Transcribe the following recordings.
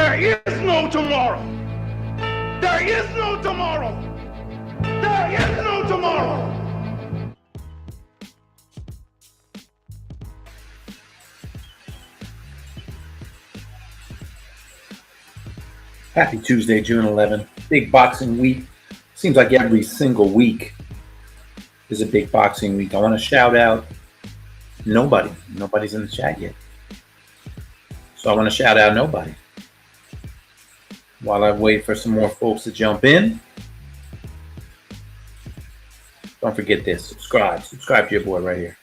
There is no tomorrow. There is no tomorrow. There is no tomorrow. Happy Tuesday, June 11th. Big boxing week. Seems like every single week is a big boxing week. I want to shout out nobody. Nobody's in the chat yet. So I want to shout out nobody. While I wait for some more folks to jump in, don't forget this. Subscribe to your boy right here.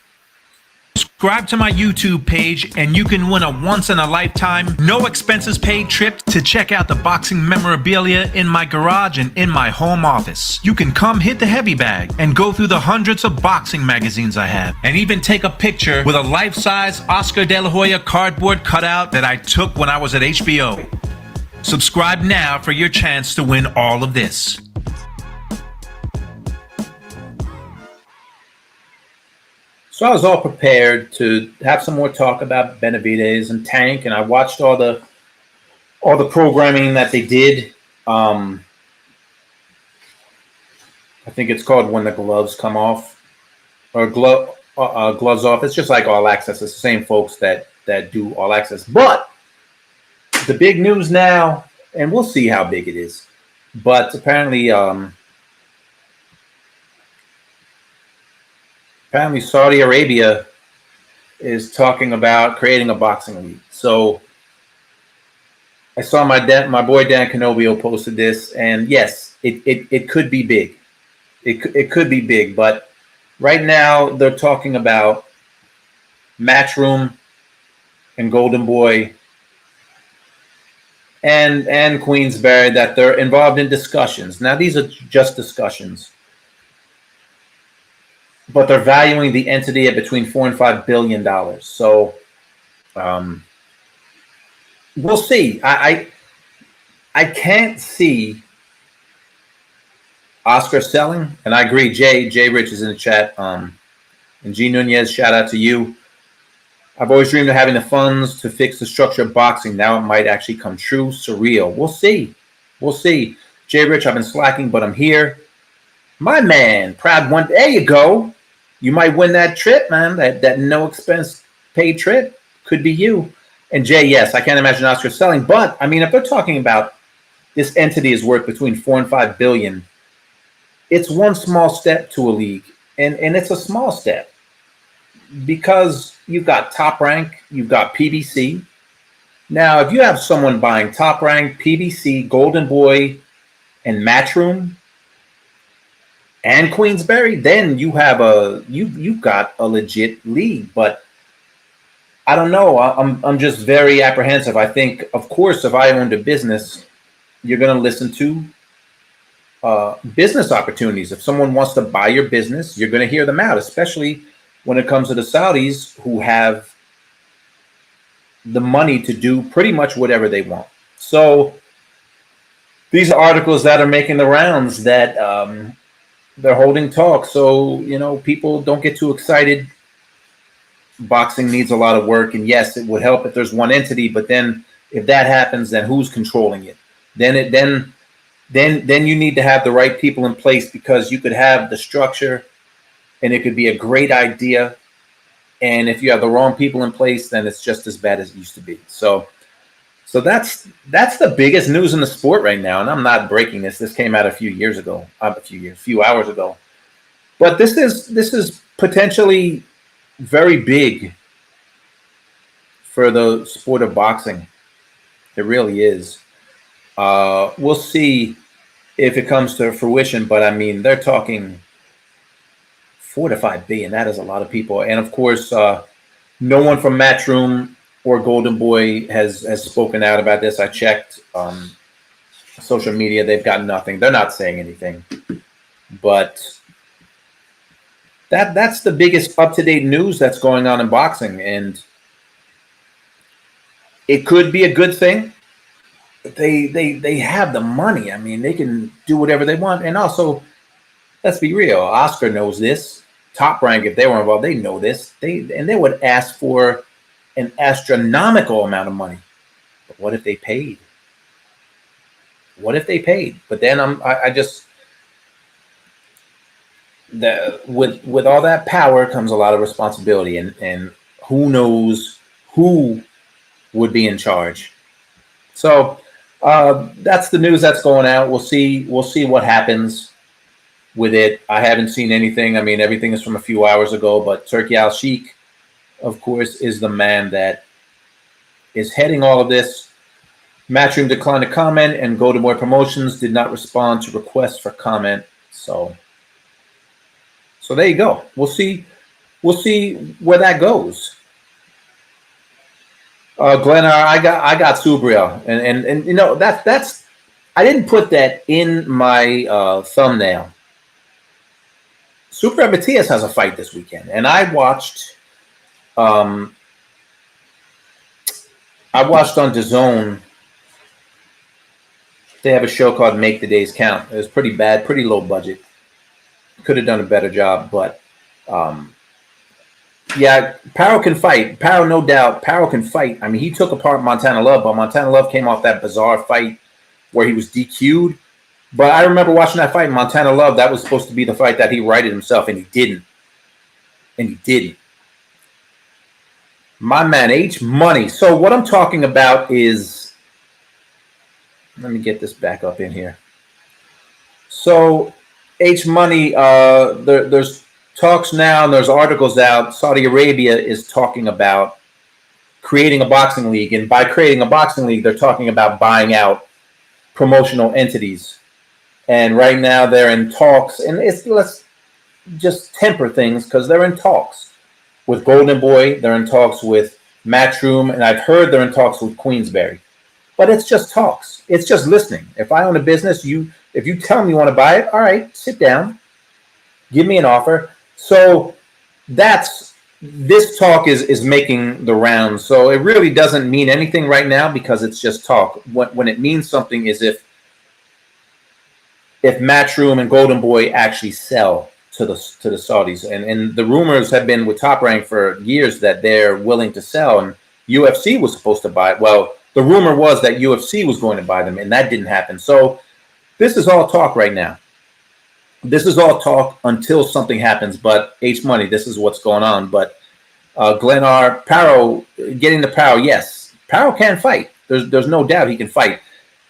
Subscribe to my YouTube page and you can win a once-in-a-lifetime, no expenses paid trip to check out the boxing memorabilia in my garage and in my home office. You can come hit the heavy bag and go through the hundreds of boxing magazines I have, and even take a picture with a life-size Oscar De La Hoya cardboard cutout that I took when I was at HBO. Subscribe now for your chance to win all of this. So I was all prepared to have some more talk about Benavidez and Tank, and I watched all the programming that they did. I think it's called When the Gloves Come Off, or Gloves Off. It's just like All Access. It's the same folks that do All Access. But the big news now, and we'll see how big it is, but apparently Saudi Arabia is talking about creating a boxing league. So I saw my boy Dan Canelo posted this, and yes, it could be big. It could be big, but right now they're talking about Matchroom and Golden Boy and Queensberry, that they're involved in discussions. Now these are just discussions, but they're valuing the entity at between $4 and $5 billion. So we'll see. I can't see Oscar selling, and I agree. Jay Rich is in the chat. And G Nunez, shout out to you. I've always dreamed of having the funds to fix the structure of boxing. Now it might actually come true. Surreal. We'll see. We'll see. Jay Rich, I've been slacking, but I'm here. My man, proud one. There you go. You might win that trip, man. That no expense paid trip could be you. And Jay, yes, I can't imagine Oscar selling. But I mean, if they're talking about this entity is worth between $4 and $5 billion, it's one small step to a league, and it's a small step because you've got Top Rank, you've got PBC. Now, if you have someone buying Top Rank, PBC, Golden Boy, and Matchroom, and Queensberry, then you have you've got a legit league. But I don't know. I'm just very apprehensive. I think, of course, if I owned a business, you're going to listen to business opportunities. If someone wants to buy your business, you're going to hear them out, especially when it comes to the Saudis, who have the money to do pretty much whatever they want. So these are articles that are making the rounds that they're holding talks. So, you know, people don't get too excited. Boxing needs a lot of work. And yes, it would help if there's one entity. But then if that happens, then who's controlling it? Then you need to have the right people in place, because you could have the structure and it could be a great idea. And if you have the wrong people in place, then it's just as bad as it used to be. So that's the biggest news in the sport right now. And I'm not breaking this. This came out a few hours ago. But this is potentially very big for the sport of boxing. It really is. We'll see if it comes to fruition. But I mean, they're talking $4 to $5 billion. That is a lot of people. And of course, no one from Matchroom or Golden Boy has spoken out about this. I checked social media. They've got nothing. They're not saying anything. But that's the biggest up-to-date news that's going on in boxing. And it could be a good thing. They have the money. I mean, they can do whatever they want. And also, let's be real. Oscar knows this. Top Rank, if they were involved, they know this. They would ask for an astronomical amount of money. But what if they paid? What if they paid? But then I just with all that power comes a lot of responsibility, and who knows who would be in charge. So that's the news that's going out. We'll see what happens with it. I haven't seen anything. I mean, everything is from a few hours ago, but Turki Al-Sheikh, of course, is the man that is heading all of this. Matchroom declined to comment, and Golden Boy Promotions did not respond to requests for comment. So there you go. We'll see where that goes. Glenn, I got Subriel, and you know that's I didn't put that in my thumbnail. Subriel Matias has a fight this weekend, and I watched on DAZN. They have a show called Make the Days Count. It was pretty bad, pretty low budget. Could have done a better job, but yeah, Paro can fight. Paro, no doubt. Paro can fight. I mean, he took apart Montana Love, but Montana Love came off that bizarre fight where he was DQ'd. But I remember watching that fight, Montana Love. That was supposed to be the fight that he righted himself, and he didn't. My man, H Money. So what I'm talking about is, let me get this back up in here. So H Money, there's talks now, and there's articles out. Saudi Arabia is talking about creating a boxing league, and by creating a boxing league, they're talking about buying out promotional entities. And right now they're in talks, and let's just temper things because they're in talks with Golden Boy, they're in talks with Matchroom, and I've heard they're in talks with Queensberry. But it's just talks. It's just listening. If I own a business, if you tell me you want to buy it, all right, sit down, give me an offer. So this talk is making the rounds. So it really doesn't mean anything right now because it's just talk. When it means something is if Matchroom and Golden Boy actually sell to the Saudis, and the rumors have been with Top Rank for years that they're willing to sell, and UFC was supposed to buy it. Well, the rumor was that UFC was going to buy them, and that didn't happen. So this is all talk right now. This is all talk until something happens. But H Money, this is what's going on. But Glenn R. Paro, getting to Paro, yes, Paro can fight. There's no doubt he can fight.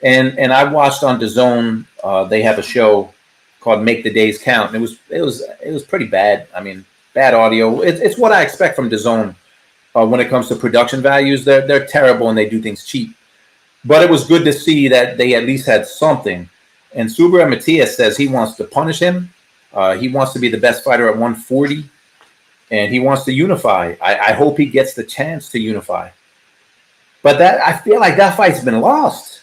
And I watched on DAZN. They have a show called Make the Days Count, and it was pretty bad. I mean, bad audio. It's what I expect from DAZN when it comes to production values. They're terrible and they do things cheap. But it was good to see that they at least had something. And Subriel Matias says he wants to punish him. He wants to be the best fighter at 140, and he wants to unify. I hope he gets the chance to unify. But I feel like that fight's been lost.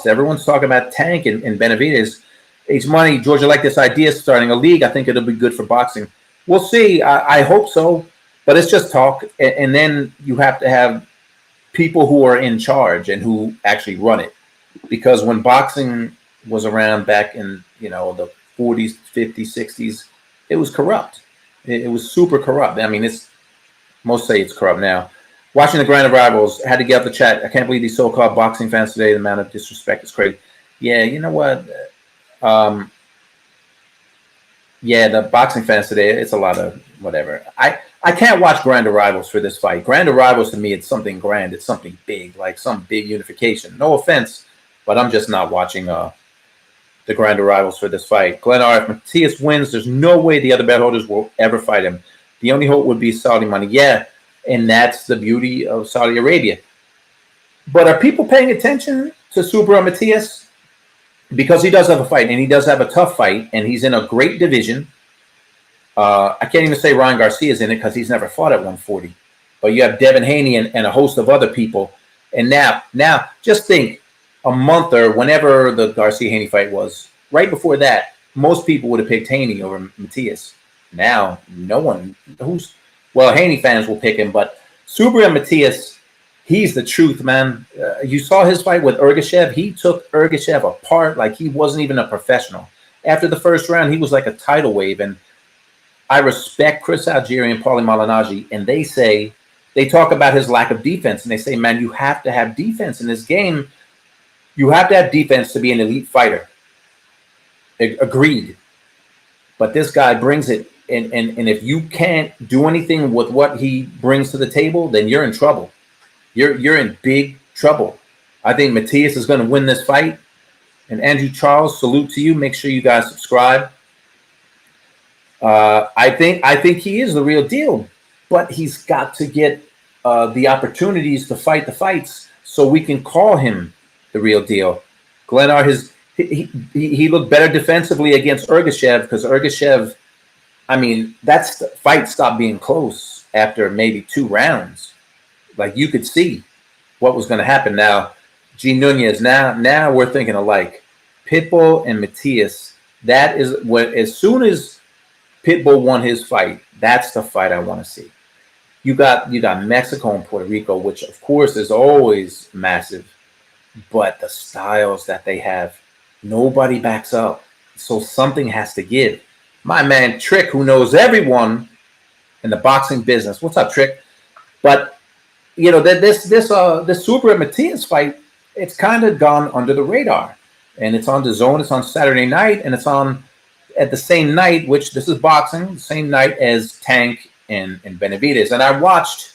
Everyone's talking about Tank and Benavidez. H Money, Georgia, like this idea of starting a league. I think it'll be good for boxing. We'll see. I hope so. But it's just talk. And then you have to have people who are in charge and who actually run it. Because when boxing was around back in, the 40s, 50s, 60s, it was corrupt. It was super corrupt. I mean, most say it's corrupt now. Watching the Grand Rivals, had to get up the chat. I can't believe these so-called boxing fans today. The amount of disrespect is crazy. Yeah, you know what? The boxing fans today, it's a lot of whatever. I can't watch Grand Rivals for this fight. Grand Rivals to me, it's something grand. It's something big, like some big unification. No offense, but I'm just not watching the Grand Rivals for this fight. Glenn R. If Matias wins, there's no way the other belt holders will ever fight him. The only hope would be Saudi money. Yeah. And that's the beauty of Saudi Arabia. But are people paying attention to Subriel Matias? Because he does have a fight, and he does have a tough fight, and he's in a great division. I can't even say Ryan Garcia's in it because he's never fought at 140. But you have Devin Haney and a host of other people. And now just think, a month or whenever the Garcia-Haney fight was, right before that, most people would have picked Haney over Matias. Now, no one Haney fans will pick him, but Subriel Matias, he's the truth, man. You saw his fight with Ergashev. He took Ergashev apart like he wasn't even a professional. After the first round, he was like a tidal wave. And I respect Chris Algieri and Paulie Malignaggi, and they talk about his lack of defense, and they say, man, you have to have defense in this game. You have to have defense to be an elite fighter. Agreed. But this guy brings it, and if you can't do anything with what he brings to the table, then you're in trouble. You're in big trouble. I think Matias is going to win this fight. And Andrew Charles, salute to you. Make sure you guys subscribe. I think he is the real deal, but he's got to get the opportunities to fight the fights so we can call him the real deal. Glenar, he looked better defensively against Ergashev because Ergashev, I mean, that fight stopped being close after maybe 2 rounds. Like you could see what was going to happen. Now, G. Nunez, now we're thinking alike. Pitbull and Matias, that is what, as soon as Pitbull won his fight, that's the fight I want to see. You got Mexico and Puerto Rico, which of course is always massive, but the styles that they have, nobody backs up. So something has to give. My man Trick, who knows everyone in the boxing business. What's up, Trick? But you know that this Super Matias fight, it's kind of gone under the radar, and it's on DAZN. It's on Saturday night, and it's on at the same night, which this is boxing, the same night as Tank and Benavidez. And I watched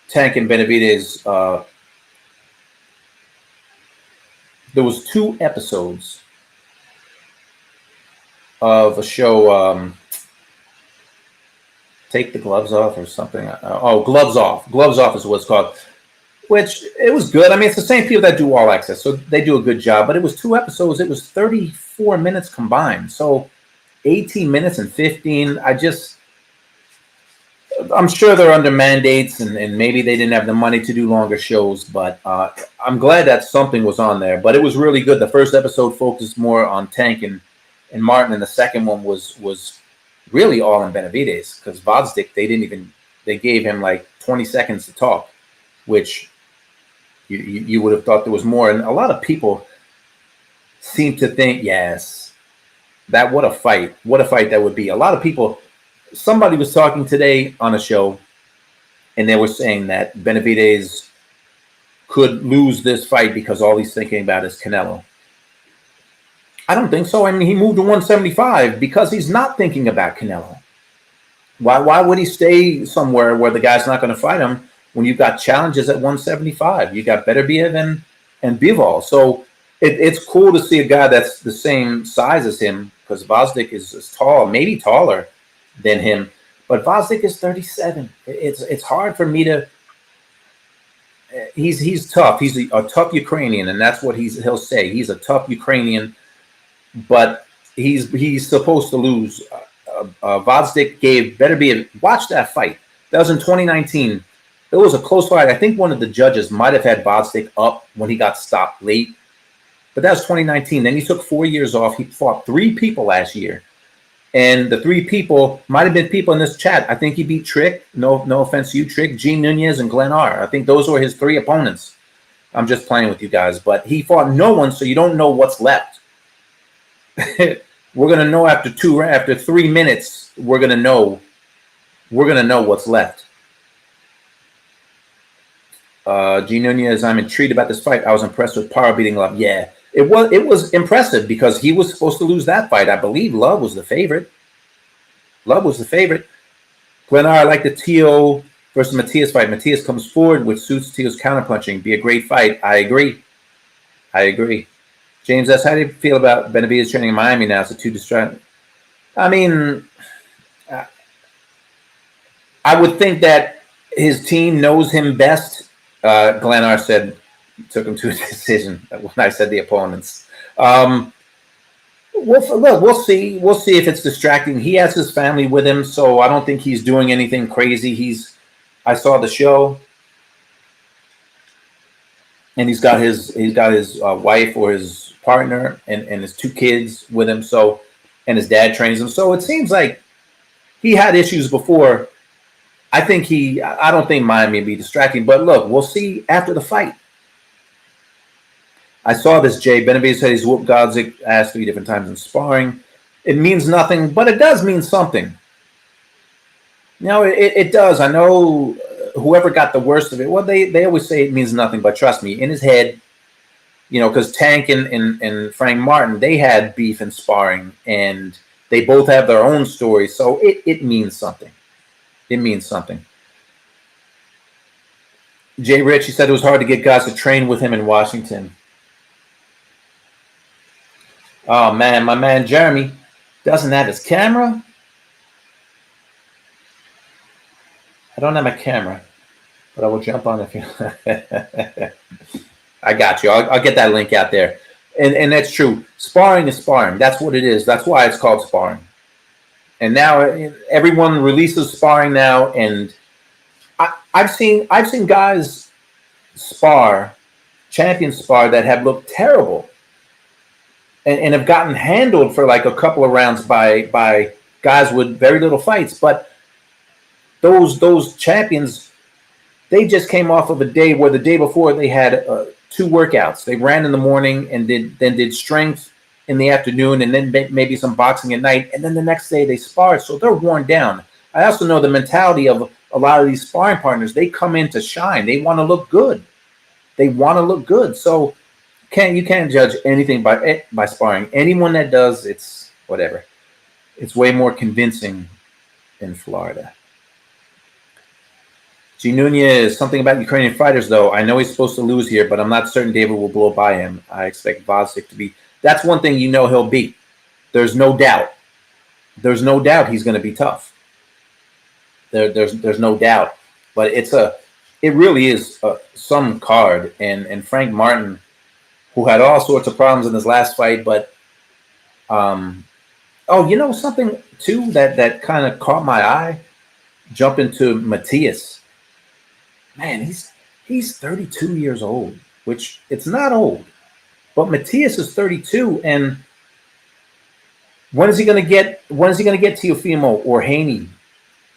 Tank and Benavidez. There was 2 episodes of a show, Take the Gloves Off or something. Gloves Off. Gloves Off is what it's called, which it was good. I mean, it's the same people that do All Access, so they do a good job. But it was 2 episodes. It was 34 minutes combined. So 18 minutes and 15. I'm sure they're under mandates and maybe they didn't have the money to do longer shows, but I'm glad that something was on there. But it was really good. The first episode focused more on Tank and Martin, and the second one was really all in Benavidez because Vodstik, they gave him like 20 seconds to talk, which you would have thought there was more. And a lot of people seem to think, yes, that what a fight that would be. A lot of people, somebody was talking today on a show, and they were saying that Benavidez could lose this fight because all he's thinking about is Canelo. I don't think so. I mean, he moved to 175 because he's not thinking about Canelo. Why would he stay somewhere where the guy's not going to fight him when you've got challenges at 175? You got Beterbiev and Bivol. So it's cool to see a guy that's the same size as him because Vozdek is tall, maybe taller than him. But Vozdek is 37. It's hard for me to. He's tough. He's a tough Ukrainian, and that's what he'll say. He's a tough Ukrainian, but he's supposed to lose. Vozdek gave Beterbiev. Watch that fight. That was in 2019. It was a close fight. I think one of the judges might have had Vozdek up when he got stopped late, but that was 2019. Then he took 4 years off. He fought 3 people last year. And the 3 people might have been people in this chat. I think he beat Trick. No offense to you, Trick. Gene Nunez and Glenn R. I think those were his 3 opponents. I'm just playing with you guys. But he fought no one, so you don't know what's left. We're going to know after 3 minutes, we're going to know what's left. Gene Nunez, I'm intrigued about this fight. I was impressed with Power beating Love. Yeah. It was impressive because he was supposed to lose that fight. I believe Love was the favorite. Glennar, I like the Teo versus Matias fight. Matias comes forward, which suits Teo's counterpunching. Be a great fight. I agree. James S., how do you feel about Benavidez training in Miami now? Is it too distracting? I mean, I would think that his team knows him best. Glennar said took him to a decision when I said the opponents. We'll see. We'll see if it's distracting. He has his family with him, so I don't think he's doing anything crazy. I saw the show, and he's got his wife or his partner and his 2 kids with him. So, and his dad trains him. So it seems like he had issues before. I don't think Miami would be distracting. But look, we'll see after the fight. I saw this, Jay. Benavidez said he's whooped Godzik ass 3 different times in sparring. It means nothing, but it does mean something. You know, it does. I know whoever got the worst of it, well, they always say it means nothing, but trust me, in his head, because Tank and Frank Martin, they had beef and sparring, and they both have their own stories, so it means something. It means something. Jay Rich, he said it was hard to get guys to train with him in Washington. Oh, man, my man Jeremy doesn't have his camera. I don't have my camera, but I will jump on if you. I got you. I'll get that link out there. And that's true. Sparring is sparring. That's what it is. That's why it's called sparring. And now everyone releases sparring now, and I've seen guys spar, champion spar, that have looked terrible and have gotten handled for like a couple of rounds by guys with very little fights. But those champions, they just came off of a day where the day before they had 2 workouts. They ran in the morning and did strength in the afternoon, and then maybe some boxing at night, and then the next day they sparred, so they're worn down. I also know the mentality of a lot of these sparring partners. They come in to shine. They want to look good. So you can't judge anything by sparring. Anyone that does, it's whatever. It's way more convincing in Florida. G. Nunez, something about Ukrainian fighters, though. I know he's supposed to lose here, but I'm not certain David will blow by him. I expect Vosik to be. That's one thing he'll beat. There's no doubt. There's no doubt he's going to be tough. There's no doubt. But it really is some card. And Frank Martin, who had all sorts of problems in his last fight, but something too that kind of caught my eye. Jump into Matias. Man, he's 32 years old, which it's not old. But Matias is 32, and when is he going to get Teofimo or Haney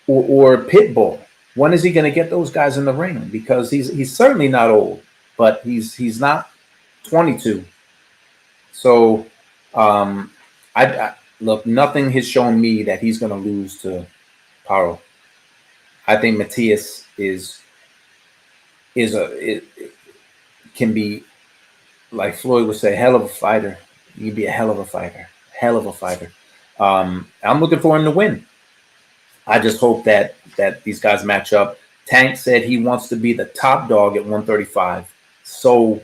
or Pitbull? When is he going to get those guys in the ring? Because he's certainly not old, but he's not 22. So I look, nothing has shown me that he's going to lose to Paro. I think Matias can be, like Floyd would say, hell of a fighter. You'd be a hell of a fighter. I'm looking for him to win. I just hope that these guys match up. Tank said he wants to be the top dog at 135. So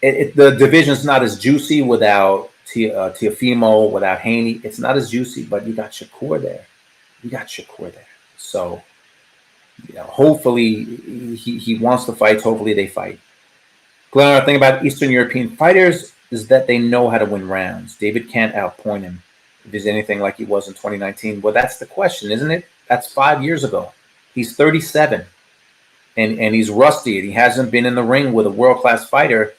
the division's not as juicy without Teofimo, without Haney. It's not as juicy, but you got Shakur there. So, hopefully he wants to fight. Hopefully they fight. Glenn, our thing about Eastern European fighters is that they know how to win rounds. David can't outpoint him if he's anything like he was in 2019. Well, that's the question, isn't it? That's 5 years ago. He's 37, and he's rusty, and he hasn't been in the ring with a world-class fighter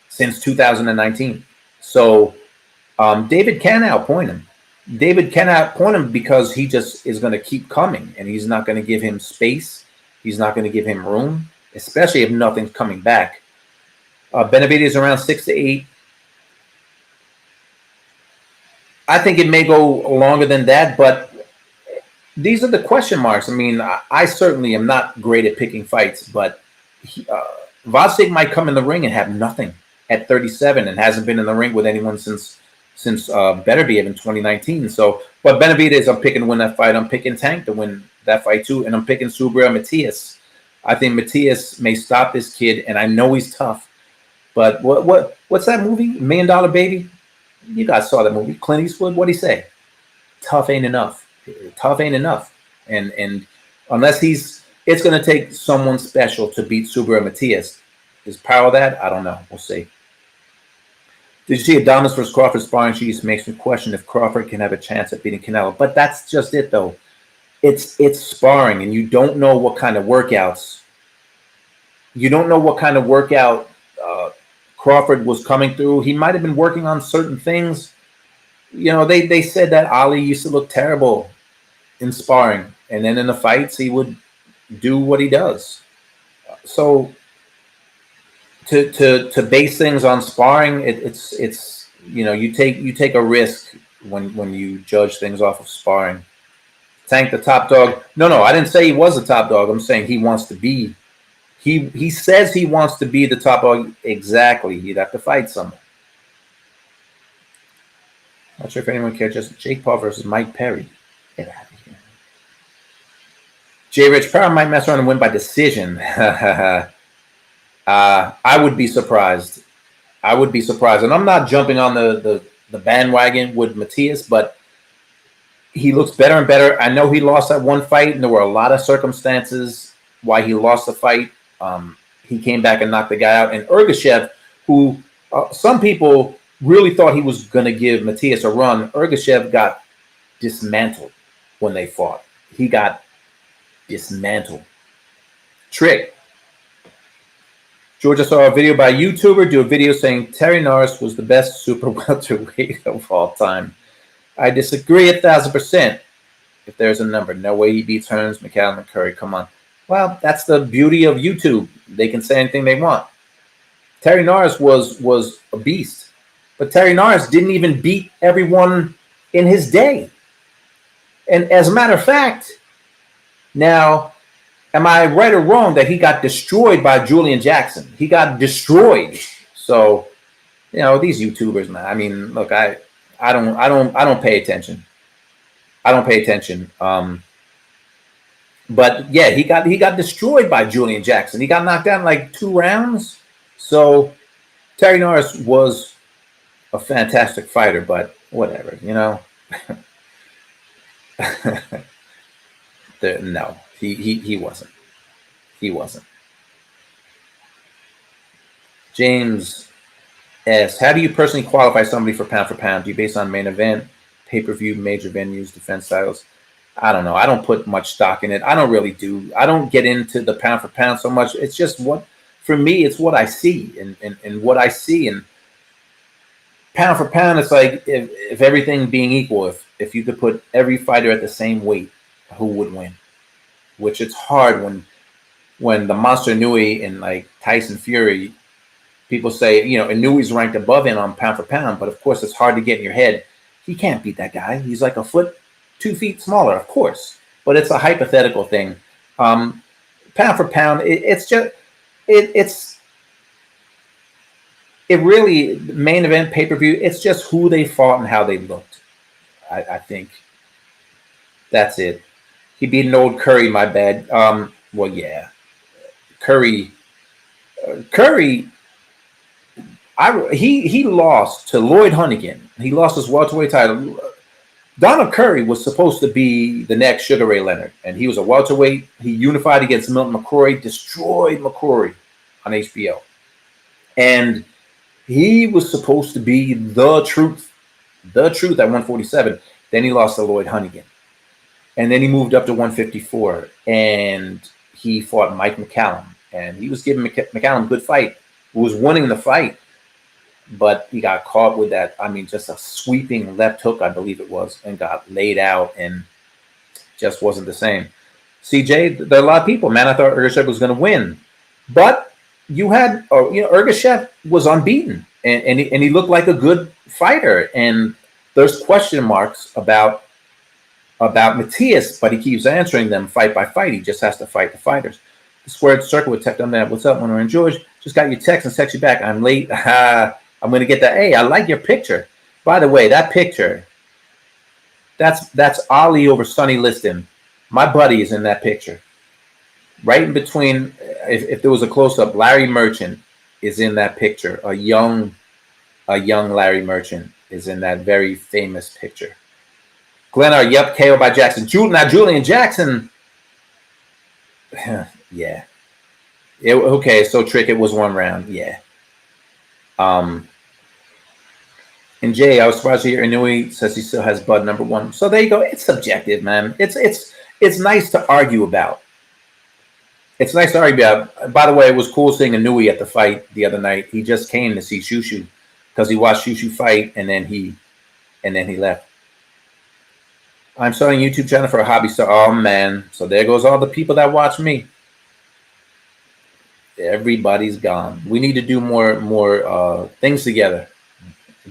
since 2019. So David can outpoint him. David can outpoint him because he just is going to keep coming, and he's not going to give him space. He's not going to give him room, especially if nothing's coming back. Benavidez is around 6 to 8. I think it may go longer than that, but these are the question marks. I mean, I certainly am not great at picking fights, but Vosik might come in the ring and have nothing at 37 and hasn't been in the ring with anyone since Benavidez in 2019. So, but Benavidez, I'm picking to win that fight. I'm picking Tank to win that fight too, and I'm picking Subriel Matias. I think Matias may stop this kid, and I know he's tough. But what's that movie? $1 Million Baby? You guys saw that movie. Clint Eastwood. What'd he say? Tough ain't enough. And unless it's going to take someone special to beat Subriel Matias. Is Powell that? I don't know. We'll see. Did you see Adonis versus Crawford sparring? She just makes me question if Crawford can have a chance at beating Canelo. But that's just it, though. It's sparring, and you don't know what kind of workouts. You don't know what kind of workout Crawford was coming through. He might have been working on certain things. They said that Ali used to look terrible in sparring, and then in the fights he would do what he does. So to base things on sparring, you take a risk when you judge things off of sparring. Tank the top dog. No, I didn't say he was the top dog. I'm saying he wants to be. He says he wants to be the top dog. Exactly. He'd have to fight someone. Not sure if anyone cares. Just Jake Paul versus Mike Perry. Get out of here. J. Rich Power might mess around and win by decision. I would be surprised. And I'm not jumping on the bandwagon with Matias, but he looks better and better. I know he lost that one fight, and there were a lot of circumstances why he lost the fight. He came back and knocked the guy out. And Ergashev, who some people really thought he was going to give Matias a run, Ergashev got dismantled when they fought. He got dismantled. Trick. Georgia saw a video by a YouTuber do a video saying Terry Norris was the best super welterweight of all time. I disagree 1,000%. If there's a number, no way he beats Hearns, McCallum, and Curry. Come on. Well, that's the beauty of YouTube. They can say anything they want. Terry Norris was a beast, but Terry Norris didn't even beat everyone in his day. And as a matter of fact, now, am I right or wrong that he got destroyed by Julian Jackson? He got destroyed. So, you know, these YouTubers, man. I mean, look, I don't pay attention. I don't pay attention. But yeah, he got destroyed by Julian Jackson. He got knocked out in like 2 rounds. So Terry Norris was a fantastic fighter, but whatever, you know. No, he wasn't. He wasn't. James S. How do you personally qualify somebody for pound? Do you base on main event, pay-per-view, major venues, defense styles? I don't know. I don't put much stock in it. I don't really do. I don't get into the pound for pound so much. It's just for me, it's what I see and what I see. And pound for pound, it's like if everything being equal, if you could put every fighter at the same weight, who would win? Which it's hard when the Monster Inouye and like Tyson Fury, people say, you know, Inouye's ranked above him on pound for pound, but of course it's hard to get in your head. He can't beat that guy. He's like a foot, 2 feet smaller, of course, but it's a hypothetical thing. Pound for pound, it really, main event, pay-per-view, it's just who they fought and how they looked. I think that's it. He beat an old Curry, my bad. Well, yeah, Curry, he lost to Lloyd Hunnigan. He lost his welterweight title. Donald Curry was supposed to be the next Sugar Ray Leonard, and he was a welterweight. He unified against Milton McCrory, destroyed McCrory on HBO. And he was supposed to be the truth at 147. Then he lost to Lloyd Hunnigan. And then he moved up to 154, and he fought Mike McCallum. And he was giving McCallum a good fight, who was winning the fight. But he got caught with that, I mean, just a sweeping left hook, I believe it was, and got laid out and just wasn't the same. CJ, there are a lot of people, man, I thought Ergashev was going to win. But you had, Ergashev was unbeaten, and he looked like a good fighter. And there's question marks about Matias, but he keeps answering them fight by fight. He just has to fight the fighters. The squared circle with text on that. What's up, Winter and George? Just got your text and text you back. I'm late. I'm going to get that. Hey, I like your picture. By the way, that picture, that's Ali over Sonny Liston. My buddy is in that picture. Right in between, if there was a close-up, Larry Merchant is in that picture. A young Larry Merchant is in that very famous picture. Glennar, yep, KO by Jackson. Now, Julian Jackson, yeah. Okay, so Trick, it was 1 round, yeah. And Jay, I was surprised to hear Inouye says he still has Bud #1. So there you go. It's subjective, man. It's nice to argue about. It's nice to argue about. By the way, it was cool seeing Inouye at the fight the other night. He just came to see Shushu because he watched Shushu fight, and then he left. I'm starting a YouTube channel for a hobby star. Oh man, so there goes all the people that watch me. Everybody's gone. We need to do more things together.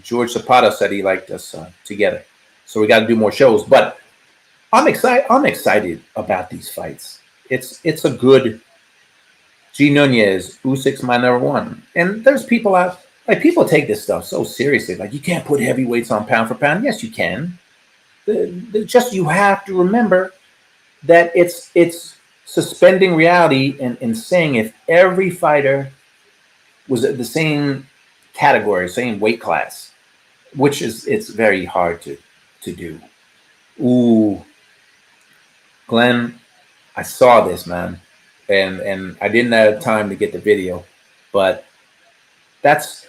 George Zapata said he liked us together, so we got to do more shows. But I'm excited. I'm excited about these fights. It's a good G Nunez, Usyk's my number one. And there's people out like people take this stuff so seriously. Like you can't put heavyweights on pound for pound. Yes, you can. Just you have to remember that it's suspending reality and saying if every fighter was at the same category, same weight class, which is it's very hard to do. Ooh, Glenn, I saw this, man, and I didn't have time to get the video, but that's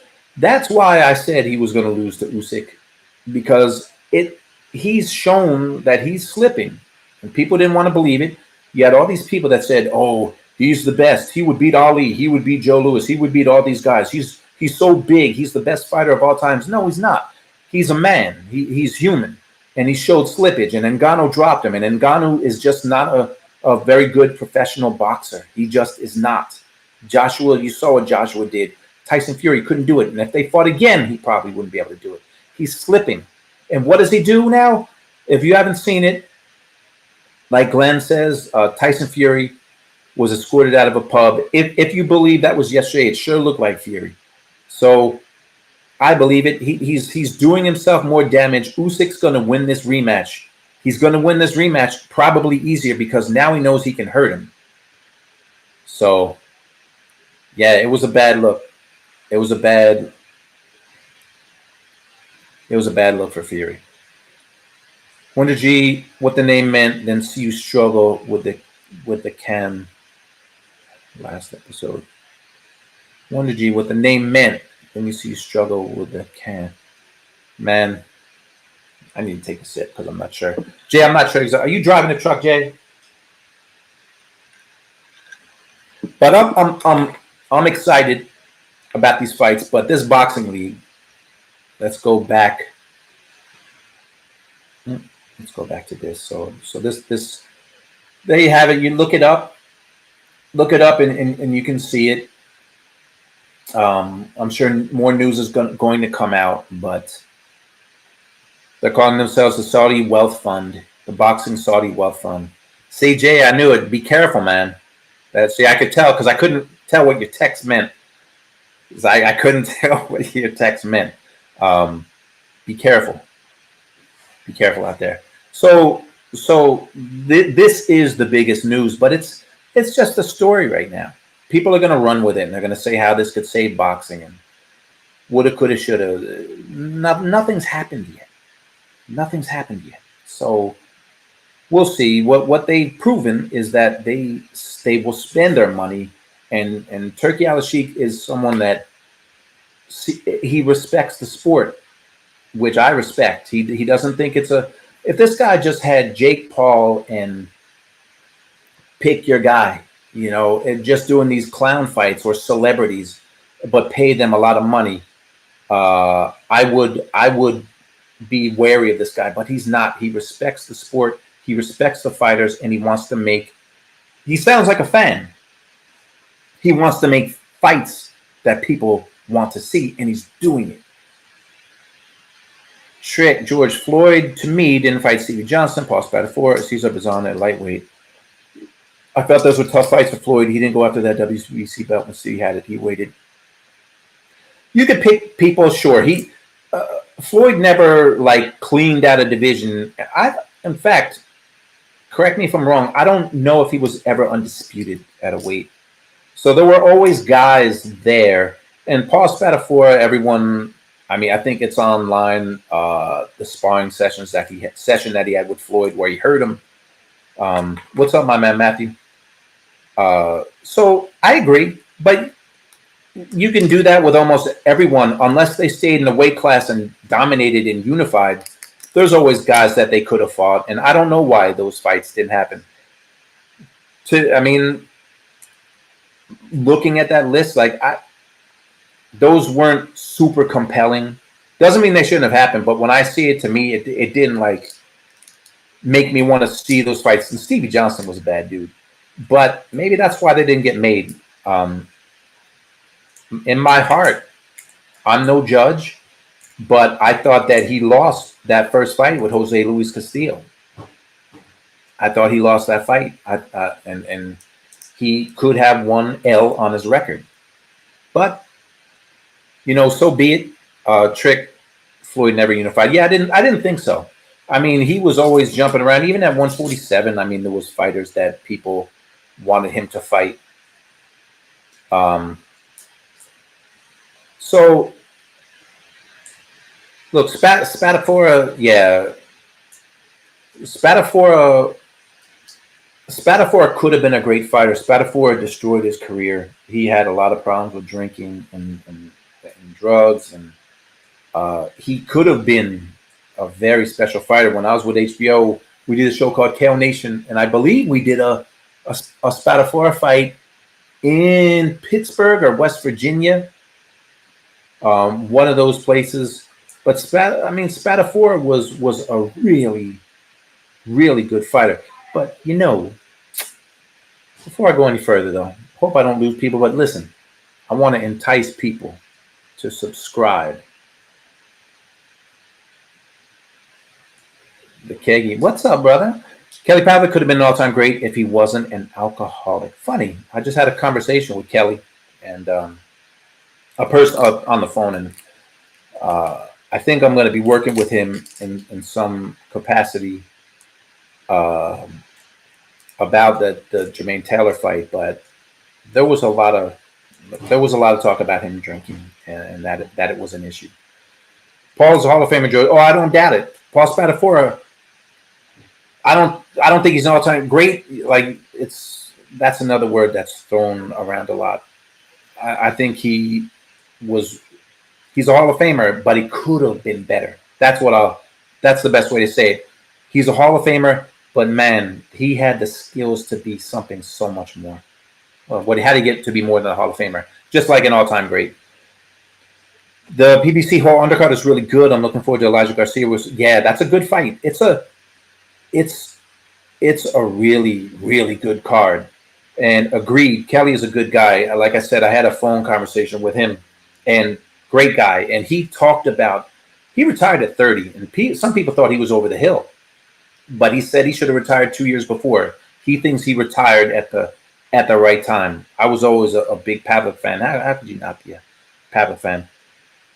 why I said he was going to lose to Usyk, because he's shown that he's slipping, and people didn't want to believe it. You had all these people that said, "Oh, he's the best. He would beat Ali. He would beat Joe Louis. He would beat all these guys. He's so big. He's the best fighter of all times." No, he's not. He's a man. He's human, and he showed slippage. And Ngannou dropped him. And Ngannou is just not a very good professional boxer. He just is not. Joshua, you saw what Joshua did. Tyson Fury couldn't do it. And if they fought again, he probably wouldn't be able to do it. He's slipping. And what does he do now? If you haven't seen it, like Glenn says, Tyson Fury was escorted out of a pub. If you believe that was yesterday, it sure looked like Fury. So I believe it. He's doing himself more damage. Usyk's going to win this rematch. He's going to win this rematch probably easier because now he knows he can hurt him. So, yeah, it was a bad look. It was a bad look for Fury. Wonder G, what the name meant, then see you struggle with the cam last episode. Wonder G, what the name meant, then you see you struggle with the cam. Man, I need to take a sip because I'm not sure. Jay, I'm not sure exactly. Are you driving the truck, Jay? But I'm excited about these fights. But this boxing league, let's go back. Let's go back to this. So this there you have it. You look it up, and you can see it. I'm sure more news is going to come out, but they're calling themselves the Saudi Wealth Fund, the Boxing Saudi Wealth Fund. CJ, I knew it. Be careful, man. See, I could tell because I couldn't tell what your text meant. I couldn't tell what your text meant. Be careful. Be careful out there. So this is the biggest news, but it's just a story right now. People are going to run with it, and they're going to say how this could save boxing and woulda, coulda, shoulda. Nothing's happened yet. Nothing's happened yet. So we'll see. What they've proven is that they will spend their money, and Turki Al-Sheikh is someone that he respects the sport, which I respect. He doesn't think it's a. If this guy just had Jake Paul and pick your guy, and just doing these clown fights or celebrities, but pay them a lot of money, I would be wary of this guy. But he's not. He respects the sport. He respects the fighters, and he wants to make. He sounds like a fan. He wants to make fights that people want to see, and he's doing it. Trick George Floyd, to me, didn't fight Stevie Johnson. Paul Spadafore, Cesar Bazan at lightweight. I felt those were tough fights for Floyd. He didn't go after that WBC belt when Stevie had it. He waited. You could pick people, sure. Floyd never cleaned out a division. In fact, correct me if I'm wrong, I don't know if he was ever undisputed at a weight. So there were always guys there. And Paul Spadafore, everyone. I mean, I think it's online. The sparring session that he had with Floyd, where he hurt him. What's up, my man Matthew? So I agree, but you can do that with almost everyone, unless they stayed in the weight class and dominated and unified. There's always guys that they could have fought, and I don't know why those fights didn't happen. Looking at that list, those weren't super compelling. Doesn't mean they shouldn't have happened, but when I see it, to me, it didn't make me want to see those fights. And Stevie Johnson was a bad dude, but maybe that's why they didn't get made. In my heart, I'm no judge, but I thought that he lost that first fight with Jose Luis Castillo. I thought he lost that fight. And he could have one L on his record. But, so be it. Trick, Floyd never unified. Yeah, I didn't think so. I mean, he was always jumping around. Even at 147, I mean, there was fighters that people wanted him to fight. So, look, Spadafora, yeah. Spadafora could have been a great fighter. Spadafora destroyed his career. He had a lot of problems with drinking and drugs, and he could have been a very special fighter. When I was with HBO, we did a show called Kale Nation, and I believe we did a Spadafora fight in Pittsburgh or West Virginia, one of those places. But Spadafora was a really, really good fighter. But before I go any further, though, hope I don't lose people. But listen, I want to entice people to subscribe. The Keggy, what's up, brother? Kelly Pavlik could have been an all-time great if he wasn't an alcoholic. Funny, I just had a conversation with Kelly and a person on the phone, and I think I'm going to be working with him in some capacity about the Jermaine Taylor fight. But there was a lot of talk about him drinking, and that it was an issue. Paul's a Hall of Famer, Joe. Oh, I don't doubt it. Paul Spadafora, I don't think he's an all-time great. Like, that's another word that's thrown around a lot. I think he's a Hall of Famer, but he could have been better. That's the best way to say it. He's a Hall of Famer, but man, he had the skills to be something so much more. Well, how to get to be more than a Hall of Famer, just like an all-time great. The PBC Hall undercard is really good. I'm looking forward to Elijah Garcia. That's a good fight. It's a really, really good card. And agreed, Kelly is a good guy. Like I said, I had a phone conversation with him, and great guy. And he talked about, he retired at 30, and some people thought he was over the hill, but he said he should have retired 2 years before. He thinks he retired at the right time. I was always a big Pavlik fan. How could you not be a Pavlik fan?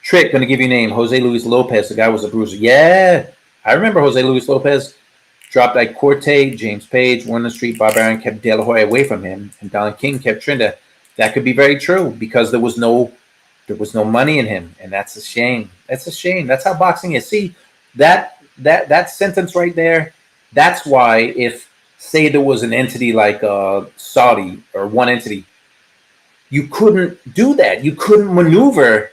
Trick, going to give you a name. Jose Luis Lopez. The guy was a bruiser. Yeah, I remember Jose Luis Lopez. Dropped like Corte, James Page, Warner Street, Bob Arum kept De La Hoya away from him, and Don King kept Trinda. That could be very true because there was no money in him, and that's a shame. That's a shame. That's how boxing is. See, that sentence right there. That's why if say there was an entity like Saudi or one entity, you couldn't do that. You couldn't maneuver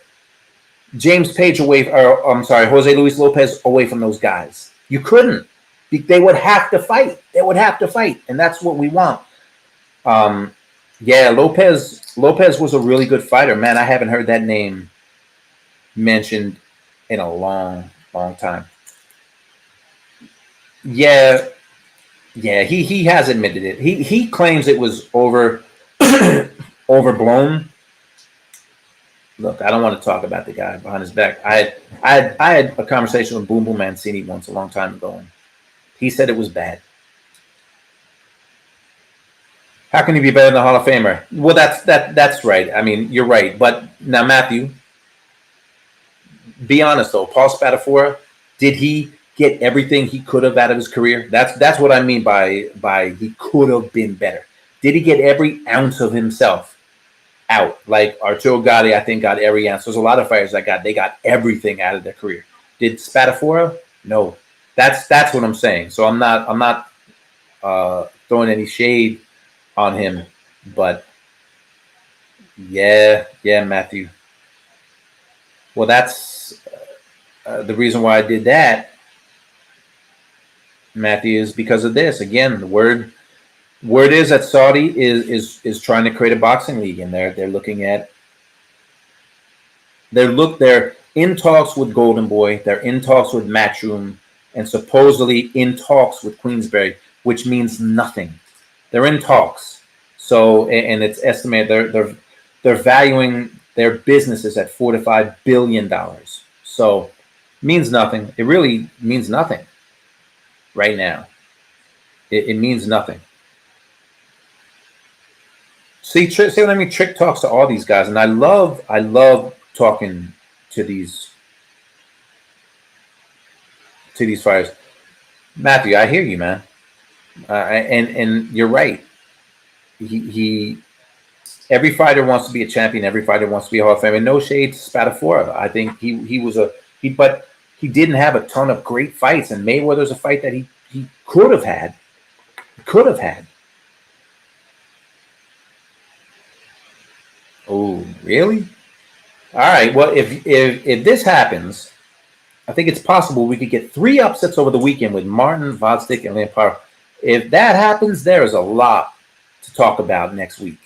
James Page away, or I'm sorry, Jose Luis Lopez away from those guys. You couldn't. They would have to fight. And that's what we want. Lopez was a really good fighter. Man, I haven't heard that name mentioned in a long, long time. Yeah, he has admitted it. He claims it was overblown. Look, I don't want to talk about the guy behind his back. I had a conversation with Boom Boom Mancini once a long time ago, and he said it was bad. How can he be better than a Hall of Famer? Well, that's right. I mean, you're right. But now, Matthew, be honest though. Paul Spadafora, did he get everything he could have out of his career? That's what I mean by he could have been better. Did he get every ounce of himself out? Like Arturo Gatti, I think, got every ounce. There's a lot of fighters that got everything out of their career. Did Spadafora? No. That's what I'm saying. So I'm not throwing any shade on him, but yeah, Matthew. Well, that's the reason why I did that, Matthew, is because of this. Again, the word is that Saudi is trying to create a boxing league, and they're looking at they're in talks with Golden Boy, they're in talks with Matchroom, and supposedly in talks with Queensberry, which means nothing. They're in talks. So, and it's estimated they're valuing their businesses at $4 to $5 billion. So, means nothing. It really means nothing right now. It means nothing. See what I mean? Trick talks to all these guys, and I love talking to these fighters. Matthew, I hear you, man, and you're right. He every fighter wants to be a champion. Every fighter wants to be a Hall of Famer. And no shade to Spadafora. I think he was but he didn't have a ton of great fights. And Mayweather's a fight that he could have had. Could have had. Oh, really? All right. Well, if this happens, I think it's possible we could get 3 upsets over the weekend with Martin, Vodstick, and Lampard. If that happens, there is a lot to talk about next week.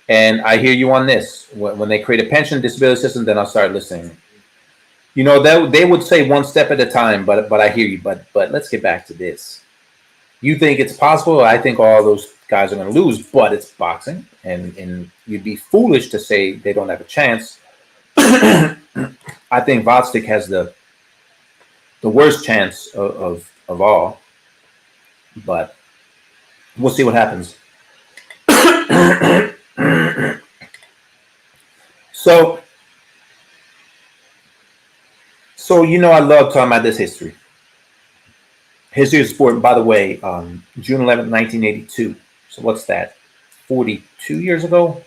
And I hear you on this. When they create a pension disability system, then I'll start listening. You know, they would say one step at a time, but I hear you. But let's get back to this. You think it's possible? I think all those guys are going to lose, but it's boxing, and you'd be foolish to say they don't have a chance. I think Vodstick has the worst chance of all, but we'll see what happens. So you know I love talking about this history. History of sport, by the way, June 11th, 1982. So what's that? 42 years ago?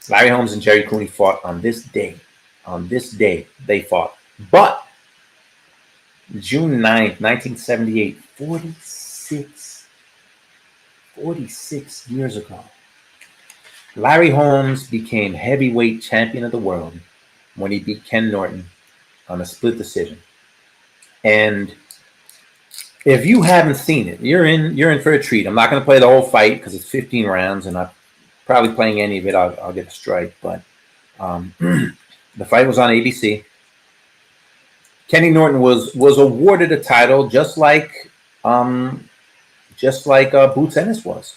Larry Holmes and Jerry Cooney fought on this day. On this day, they fought. But June 9th, 1978, 46 years ago, Larry Holmes became heavyweight champion of the world when he beat Ken Norton on a split decision. And if you haven't seen it, you're in for a treat. I'm not going to play the whole fight because it's 15 rounds, and I'm probably playing any of it. I'll get a strike. But the fight was on ABC. Kenny Norton was awarded a title just like Boots Ennis was.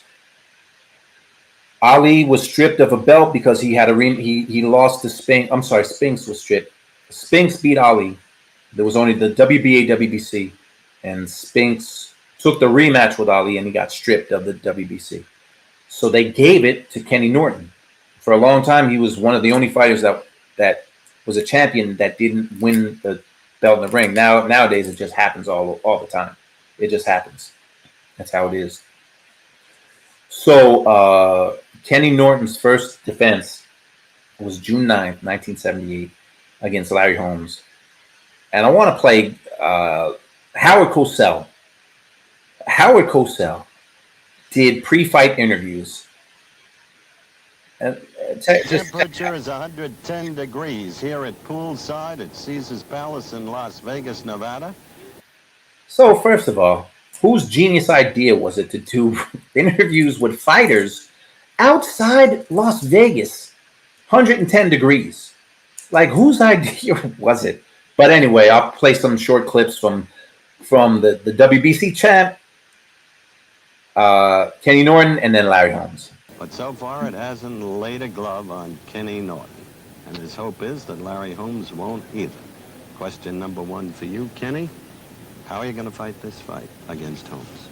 Ali was stripped of a belt because he had he lost to Spinks. I'm sorry, Spinks was stripped. Spinks beat Ali. There was only the WBA, WBC, and Spinks took the rematch with Ali, and he got stripped of the WBC. So they gave it to Kenny Norton. For a long time, he was one of the only fighters that was a champion that didn't win the belt in the ring. Nowadays, it just happens all the time. It just happens. That's how it is. So Kenny Norton's first defense was June 9th, 1978, against Larry Holmes. And I want to play Howard Cosell. Howard Cosell did pre-fight interviews. Temperature is 110 degrees here at poolside at Caesars Palace in Las Vegas, Nevada. So first of all, whose genius idea was it to do interviews with fighters outside Las Vegas, 110 degrees? Like, whose idea was it? But anyway, I'll play some short clips from the WBC champ, Kenny Norton, and then Larry Holmes. But so far, it hasn't laid a glove on Kenny Norton. And his hope is that Larry Holmes won't either. Question number 1 for you, Kenny. How are you going to fight this fight against Holmes?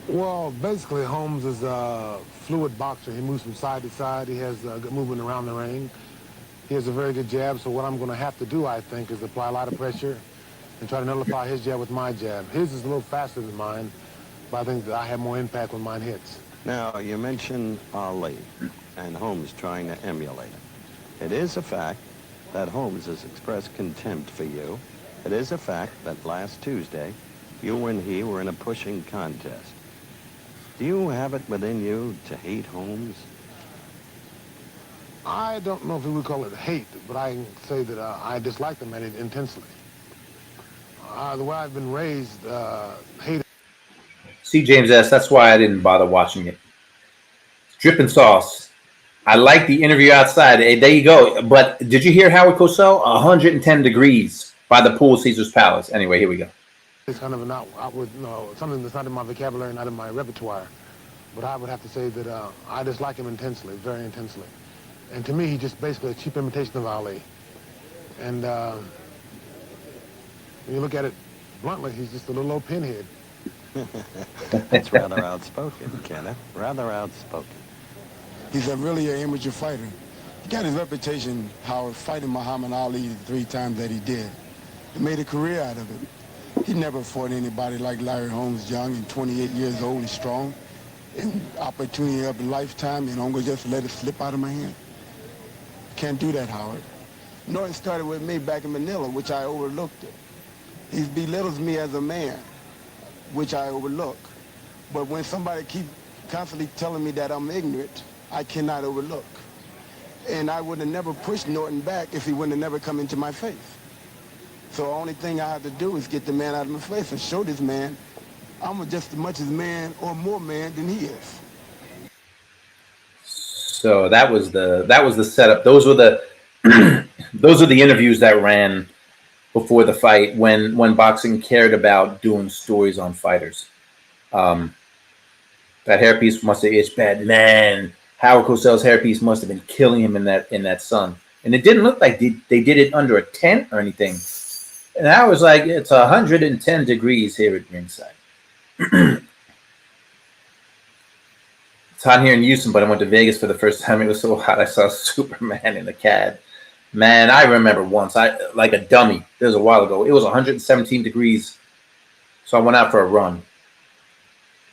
Well, basically, Holmes is a fluid boxer. He moves from side to side. He has good movement around the ring. He has a very good jab, so what I'm going to have to do, I think, is apply a lot of pressure and try to nullify his jab with my jab. His is a little faster than mine, but I think that I have more impact when mine hits. Now, you mentioned Ali and Holmes trying to emulate it. It is a fact that Holmes has expressed contempt for you. It is a fact that last Tuesday, you and he were in a pushing contest. Do you have it within you to hate Holmes? I don't know if we would call it hate, but I can say that I dislike the man intensely. The way I've been raised, hate. See, James S., that's why I didn't bother watching it. Dripping sauce. I like the interview outside. Hey, there you go. But did you hear Howard Cosell? 110 degrees by the pool, Caesar's Palace. Anyway, here we go. It's kind of an outward, something that's not in my vocabulary, not in my repertoire. But I would have to say that I dislike him intensely, very intensely. And to me, he's just basically a cheap imitation of Ali. And when you look at it bluntly, he's just a little old pinhead. That's rather outspoken, Kenneth. Rather outspoken. He's really an amateur fighter. He got his reputation, Howard, fighting Muhammad Ali 3 times that he did. He made a career out of it. He never fought anybody like Larry Holmes young and 28 years old and strong. And opportunity of a lifetime, and I'm going to just let it slip out of my hand. Can't do that, Howard. Norton started with me back in Manila, which I overlooked it. He belittles me as a man, which I overlook. But when somebody keeps constantly telling me that I'm ignorant, I cannot overlook. And I would have never pushed Norton back if he wouldn't have never come into my face. So the only thing I have to do is get the man out of my face and show this man I'm just as much as man or more man than he is. So that was the setup. Those were the those are the interviews that ran before the fight when boxing cared about doing stories on fighters. That hairpiece must have itched bad. Man, Howard Cosell's hairpiece must have been killing him in that sun. And it didn't look like they did it under a tent or anything. And I was like, it's 110 degrees here at ringside. It's hot here in Houston, but I went to Vegas for the first time. It was so hot. I saw Superman in the cab. Man, I remember once, like a dummy. This was a while ago. It was 117 degrees. So I went out for a run.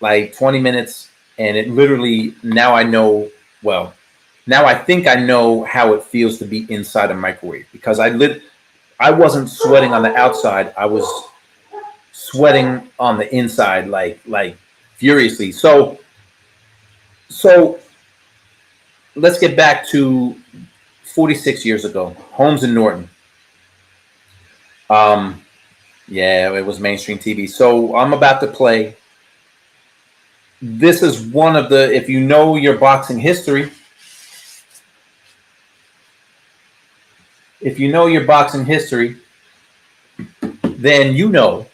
Like 20 minutes. And it literally, now I know, well, now I think I know how it feels to be inside a microwave. Because I wasn't sweating on the outside. I was sweating on the inside, like furiously. So let's get back to 46 years ago, Holmes and Norton. Yeah, it was mainstream TV. So I'm about to play. This is one of the, if you know your boxing history, then you know.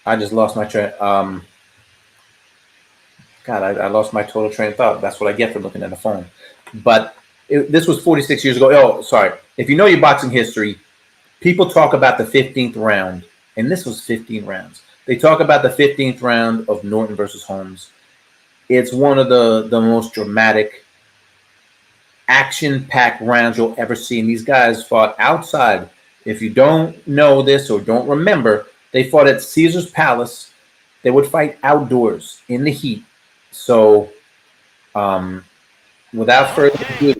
I just lost my train. God, I lost my total train of thought. That's what I get for looking at the phone. But this was 46 years ago. Oh, sorry. If you know your boxing history, people talk about the 15th round, and this was 15 rounds. They talk about the 15th round of Norton versus Holmes. It's one of the most dramatic, action-packed rounds you'll ever see. And these guys fought outside. If you don't know this or don't remember, they fought at Caesar's Palace. They would fight outdoors in the heat. So, without further ado,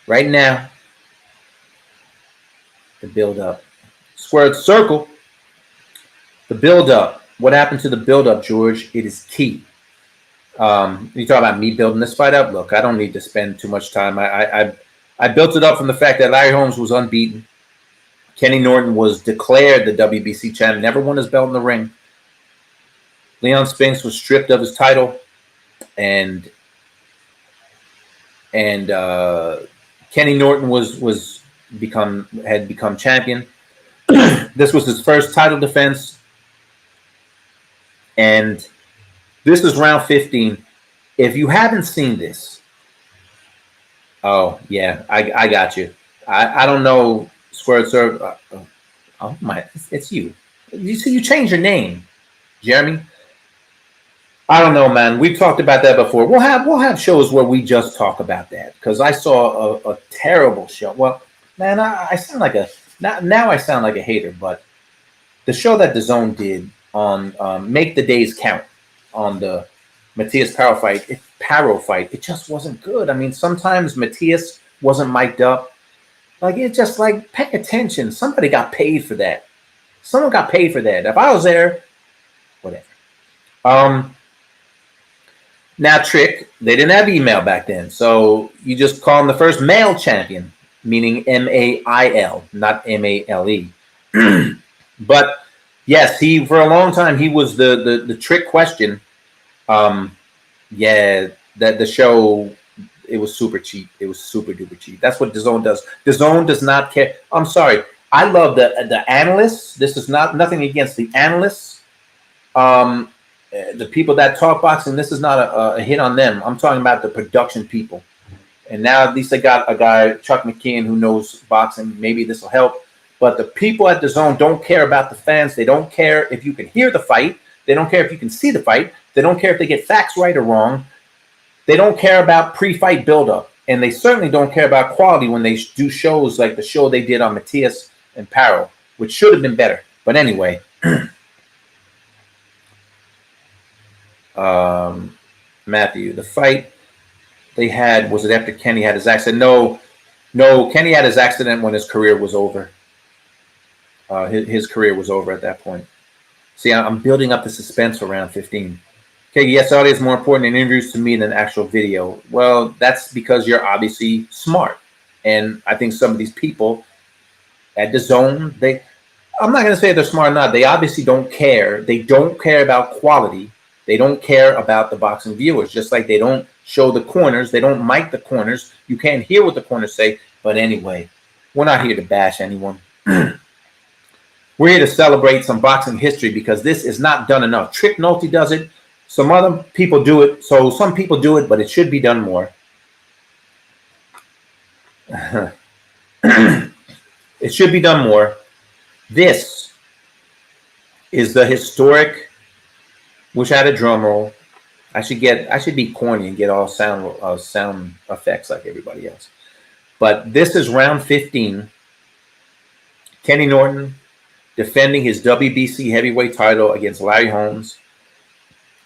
right now, the build-up. Squared circle, the build-up. What happened to the build-up, George? It is key. You talk about me building this fight up? Look, I don't need to spend too much time. I built it up from the fact that Larry Holmes was unbeaten. Kenny Norton was declared the WBC champ, never won his belt in the ring. Leon Spinks was stripped of his title, and Kenny Norton had become champion. This was his first title defense, and this is round 15. If you haven't seen this, oh yeah, I got you. I don't know. Squared serve. Oh my, it's you. You changed your name, Jeremy. I don't know, man. We've talked about that before. We'll have shows where we just talk about that, because I saw a terrible show. Well, man, I sound like now I sound like a hater, but the show that DAZN did on Make the Days Count on the Matias Paro fight, it just wasn't good. I mean, sometimes Matias wasn't mic'd up. Like, it's just like, pay attention. Somebody got paid for that. Someone got paid for that. If I was there, whatever. Now, trick, they didn't have email back then. So you just call him the first male champion, meaning M-A-I-L, not M-A-L-E. But yes, for a long time, he was the trick question. Yeah, that the show, it was super cheap. It was super duper cheap. That's what DAZN does. DAZN does not care. I'm sorry. I love the analysts. This is nothing against the analysts. The people that talk boxing, this is not a hit on them. I'm talking about the production people. And now at least they got a guy, Chuck McKeon, who knows boxing. Maybe this will help. But the people at the zone don't care about the fans. They don't care if you can hear the fight. They don't care if you can see the fight. They don't care if they get facts right or wrong. They don't care about pre-fight buildup. And they certainly don't care about quality when they do shows like the show they did on Matias and Parrow, which should have been better. But anyway, Matthew, the fight they had, was it after Kenny had his accident? No, Kenny had his accident when his career was over. His career was over at that point. See, I'm building up the suspense for round 15. Okay, yes, audio is more important in interviews to me than actual video. Well, that's because you're obviously smart. And I think some of these people at the zone, I'm not going to say they're smart or not. They obviously don't care. They don't care about quality. They don't care about the boxing viewers, just like they don't show the corners. They don't mic the corners. You can't hear what the corners say. But anyway, we're not here to bash anyone. We're here to celebrate some boxing history because this is not done enough. Trick Nolte does it. Some other people do it. So some people do it, but it should be done more. It should be done more. This is the historic. Wish I had a drum roll. I should be corny and get all sound effects like everybody else. But this is round 15. Kenny Norton defending his WBC heavyweight title against Larry Holmes.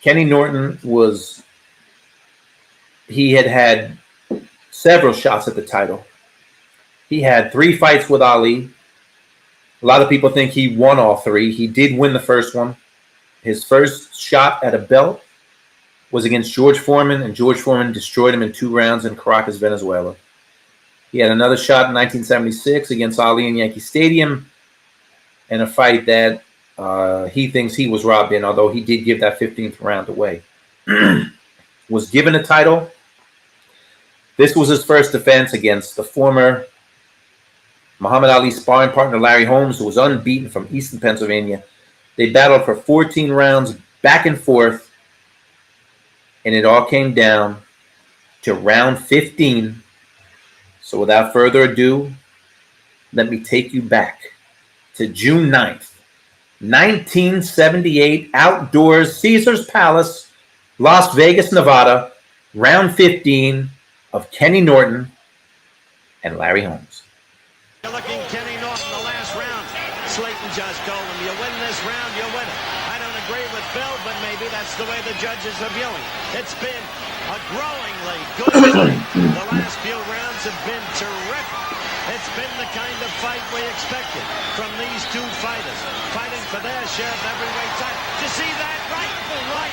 Kenny Norton had several shots at the title. He had 3 fights with Ali. A lot of people think he won all 3. He did win the first one. His first shot at a belt was against George Foreman, and George Foreman destroyed him in 2 rounds in Caracas, Venezuela. He had another shot in 1976 against Ali in Yankee Stadium, and a fight that he thinks he was robbed in, although he did give that 15th round away. Was given a title. This was his first defense against the former Muhammad Ali sparring partner Larry Holmes, who was unbeaten from Easton, Pennsylvania. They battled for 14 rounds back and forth, and it all came down to round 15. So without further ado, let me take you back to June 9th, 1978, outdoors, Caesar's Palace, Las Vegas, Nevada, round 15 of Kenny Norton and Larry Holmes. You're looking Kenny Norton, the last round. Slayton just told him, you win this round, you win it. I don't agree with Bill, but maybe that's the way the judges are viewing. It's been a growingly good fight. The last few rounds have been terrific. It's been the kind of fight we expected from these 2 fighters, fighting for their share of heavyweight title. Did you see that? Right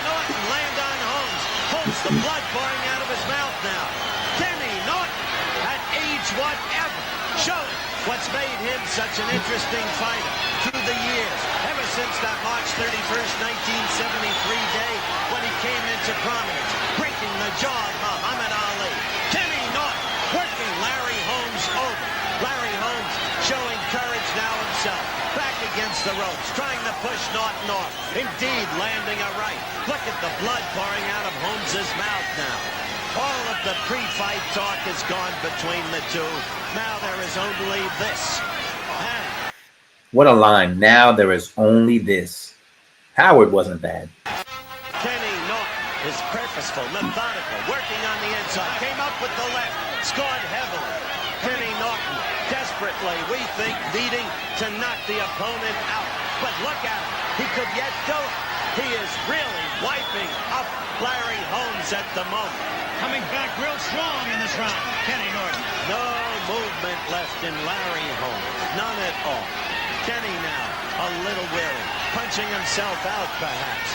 Norton land on Holmes. Holmes, the blood pouring out of his mouth now. Kenny Norton, at age whatever, showing what's made him such an interesting fighter through the years, ever since that March 31st, 1973 day when he came into prominence, breaking the jaw of Muhammad Ali. Kenny Norton working Larry Holmes over. Larry Holmes showing courage now himself, back against the ropes, trying to push Norton off. Indeed, landing a right. Look at the blood pouring out of Holmes' mouth now. All of the pre-fight talk is gone between the 2. Now there is only this. What a line. Now there is only this. Howard wasn't bad. Kenny Norton is purposeful, methodical, working on the inside. Came up with the left, scored heavily. Kenny Norton desperately, we think, needing to knock the opponent out. But look at him. He could yet do it. He is really wiping up Larry Holmes at the moment. Coming back real strong in this round, Kenny Norton. No movement left in Larry Holmes. None at all. Kenny now a little weary. Punching himself out perhaps.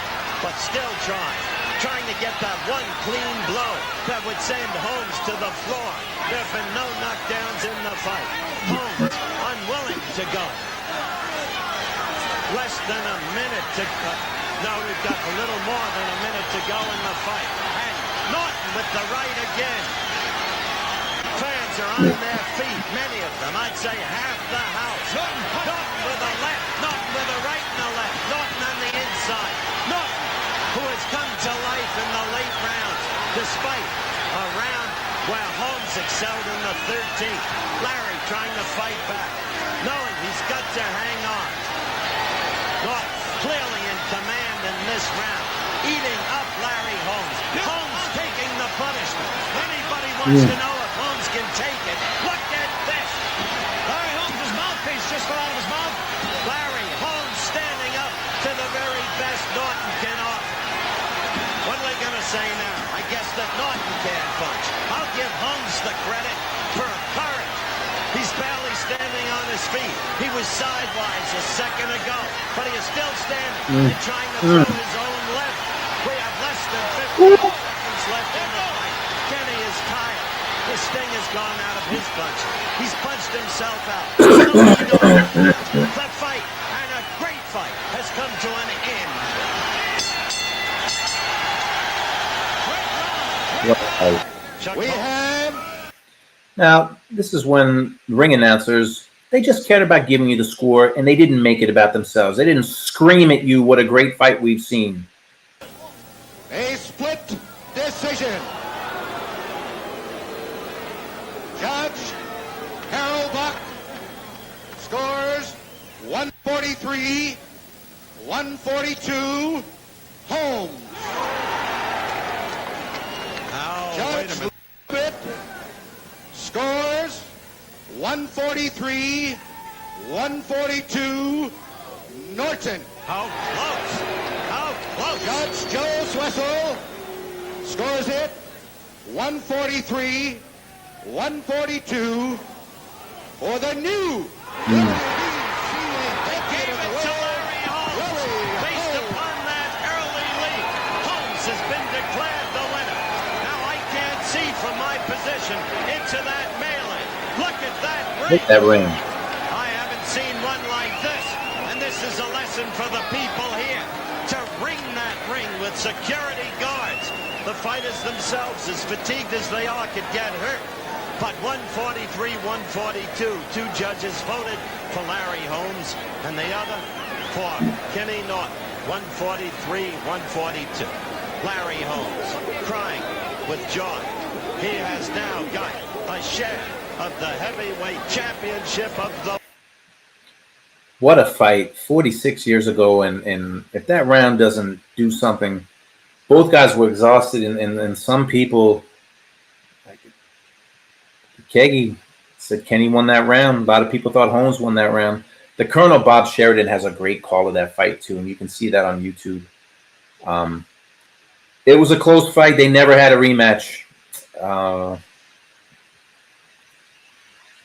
But still trying to get that one clean blow that would send Holmes to the floor. There have been no knockdowns in the fight. Holmes unwilling to go. Less than a minute to go. No, we've got a little more than a minute to go in the fight. And Norton with the right again. Fans are on their feet, many of them. I'd say half the house. Norton with a left. Norton with a right and a left. Norton on the inside. Norton, who has come to life in the late rounds, despite a round where Holmes excelled in the 13th. Larry trying to fight back, knowing he's got wants to know if Holmes can take it. Look at this. Larry Holmes' mouthpiece just fell out of his mouth. Larry Holmes standing up to the very best Norton can offer. What are they going to say now? I guess that Norton can't punch. I'll give Holmes the credit for courage. He's barely standing on his feet. He was sidewise a second ago, but he is still standing and trying to throw his own left. We have less than 50 seconds left in the fight. Kenny is tired. The sting has gone out of his punch. He's punched himself out. The fight, and a great fight, has come to an end. We have Now, this is when ring announcers, they just cared about giving you the score, and they didn't make it about themselves. They didn't scream at you, what a great fight we've seen. a split decision. Judge Harold Buck scores 143, 142, Holmes. Judge Libbit scores 143, 142, Norton. How close? How close? Judge Joe Swessel scores it 143, 142 for the new They gave it to Larry Holmes. Based upon that early lead, Holmes has been declared the winner. Now I can't see from my position into that melee. Look at that ring. Look at that ring. I haven't seen one like this, and this is a lesson for the people here to ring that ring with security guards. The fighters themselves, as fatigued as they are, could get hurt. But 143, 142, two judges voted for Larry Holmes, and the other for Kenny Norton. 143, 142. Larry Holmes crying with joy. He has now got a share of the heavyweight championship of the... What a fight 46 years ago, and if that round doesn't do something, both guys were exhausted, and some people, like Keggy said, Kenny won that round. A lot of people thought Holmes won that round. The Colonel Bob Sheridan has a great call of that fight too, and you can see that on YouTube. It was a close fight. They never had a rematch.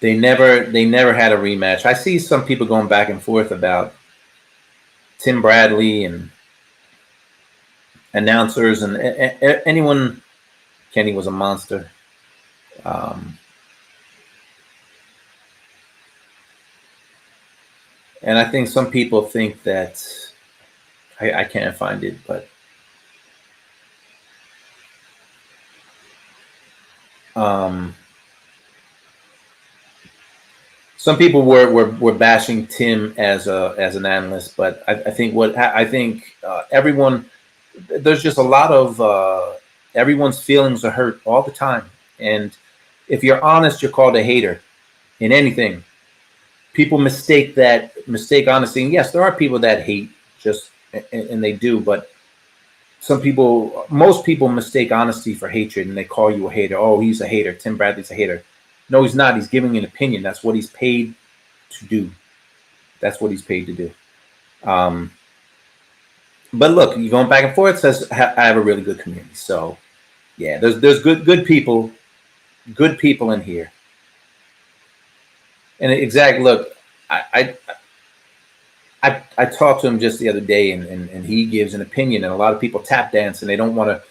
They never had a rematch. I see some people going back and forth about Tim Bradley and announcers and anyone. Kenny was a monster. And I think some people think that I can't find it, but some people were bashing Tim as an analyst, but I think everyone, there's just a lot of everyone's feelings are hurt all the time, and if you're honest, you're called a hater in anything. People mistake honesty, and yes, there are people that hate, and they do, but most people mistake honesty for hatred, and they call you a hater. Oh, he's a hater. Tim Bradley's a hater. No, he's not. He's giving an opinion. That's what he's paid to do. That's what he's paid to do. But look, you're going back and forth. Says I have a really good community. So, yeah, there's good people in here. And exactly, look, I talked to him just the other day, and he gives an opinion, and a lot of people tap dance, and they don't want to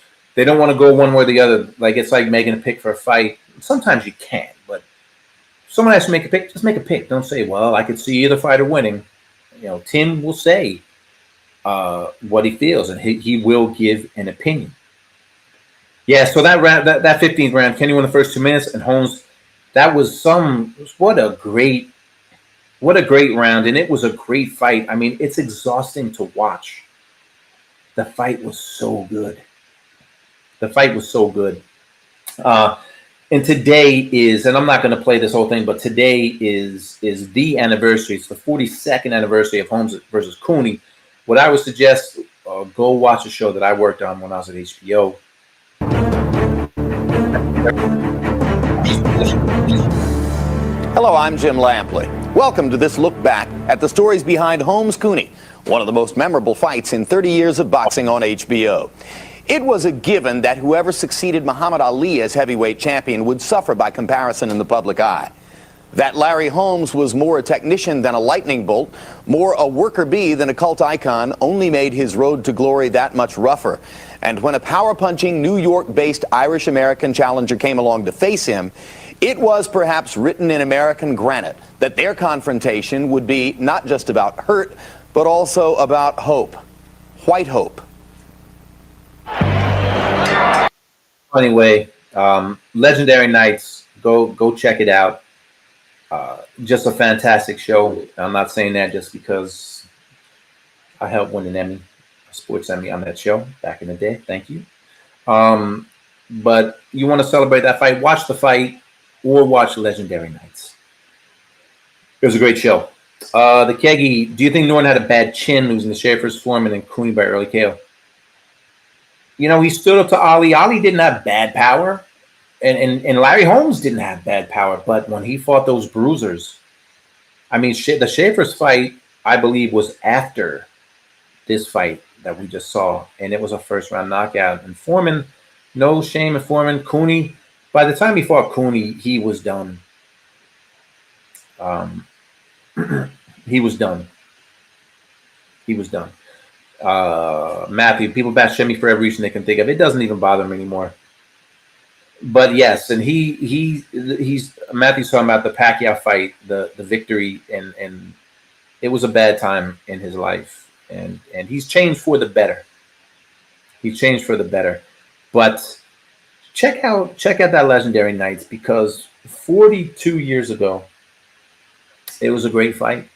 go one way or the other. Like, it's like making a pick for a fight. Sometimes you can, but if someone has to make a pick, just make a pick. Don't say, well, I could see either fighter winning. You know, Tim will say what he feels, and he will give an opinion. Yeah, so that round, that 15th round, Kenny won the first 2 minutes, and Holmes, that was what a great round, and it was a great fight. I mean, it's exhausting to watch. The fight was so good. And today is, and I'm not going to play this whole thing, but today is the anniversary. It's the 42nd anniversary of Holmes versus Cooney. What I would suggest, go watch a show that I worked on when I was at HBO. Hello, I'm Jim Lampley. Welcome to this look back at the stories behind Holmes Cooney, one of the most memorable fights in 30 years of boxing on HBO. It was a given that whoever succeeded Muhammad Ali as heavyweight champion would suffer by comparison in the public eye. That Larry Holmes was more a technician than a lightning bolt, more a worker bee than a cult icon, only made his road to glory that much rougher. And when a power-punching, New York-based Irish-American challenger came along to face him, it was perhaps written in American granite that their confrontation would be not just about hurt, but also about hope. White hope. Anyway, Legendary Nights, go check it out. Just a fantastic show. I'm not saying that just because I helped win an Emmy, a sports Emmy on that show back in the day. Thank you. But you want to celebrate that fight, watch the fight or watch Legendary Nights. It was a great show. The Keggy, do you think Norton had a bad chin losing to Schaefer's Foreman and Cooney by early KO? You know, he stood up to Ali. Ali didn't have bad power. And Larry Holmes didn't have bad power. But when he fought those bruisers, I mean, the Schaefer's fight, I believe, was after this fight that we just saw. And it was a first-round knockout. And Foreman, no shame in Foreman. Cooney, by the time he fought Cooney, he was done. He was done. He was done. Matthew, people bash Shimmy for every reason they can think of. It doesn't even bother him anymore. But yes, and he's Matthew's talking about the Pacquiao fight, the victory, and it was a bad time in his life, and he's changed for the better. He's changed for the better. But check out that Legendary Nights, because 42 years ago, it was a great fight,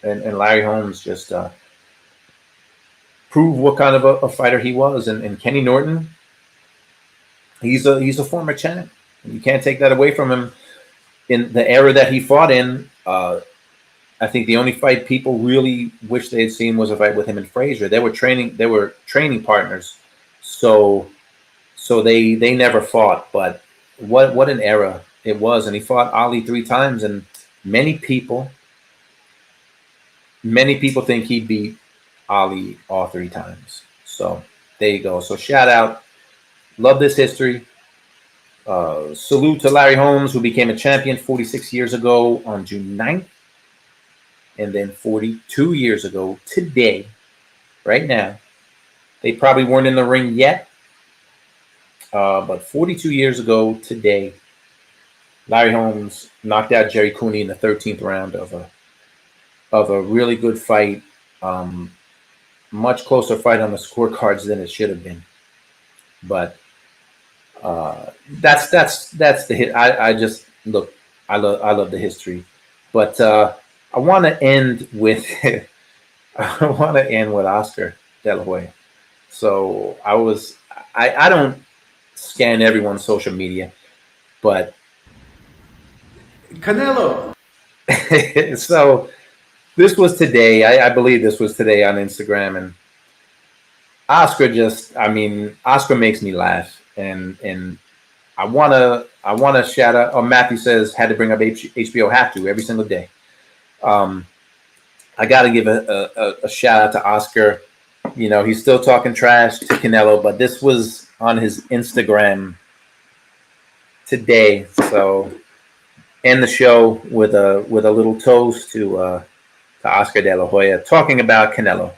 and Larry Holmes just proved what kind of a fighter he was, and Kenny Norton. He's a former champ. You can't take that away from him. In the era that he fought in, I think the only fight people really wish they had seen was a fight with him and Frazier. They were training partners, so they never fought. But what an era it was! And he fought Ali 3 times, and many people think he beat Ali all 3 times. So there you go. So shout out. Love this history. Salute to Larry Holmes, who became a champion 46 years ago on June 9th. And then 42 years ago today, right now. They probably weren't in the ring yet. But 42 years ago today, Larry Holmes knocked out Jerry Cooney in the 13th round of a really good fight. Much closer fight on the scorecards than it should have been. But that's the hit. I just look. I love the history, but I want to end with Oscar De La Hoya. So I don't scan everyone's social media, but Canelo. So this was today. I believe this was today on Instagram, and Oscar makes me laugh. And I wanna shout out. Oh, Matthew says had to bring up HBO. Have to every single day. I got to give a shout out to Oscar. You know, he's still talking trash to Canelo, but this was on his Instagram today. So end the show with a little toast to Oscar De La Hoya, talking about Canelo.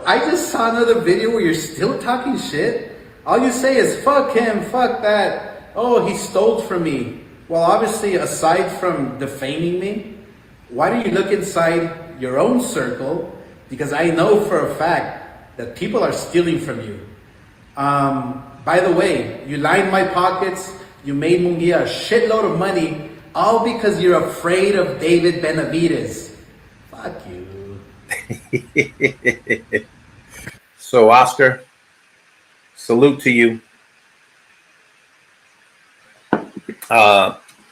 I just saw another video where you're still talking shit. All you say is, fuck him, fuck that. Oh, he stole from me. Well, obviously, aside from defaming me, why don't you look inside your own circle? Because I know for a fact that people are stealing from you. By the way, you lined my pockets. You made Munguia a shitload of money, all because you're afraid of David Benavidez. Fuck you. So, Oscar, salute to you.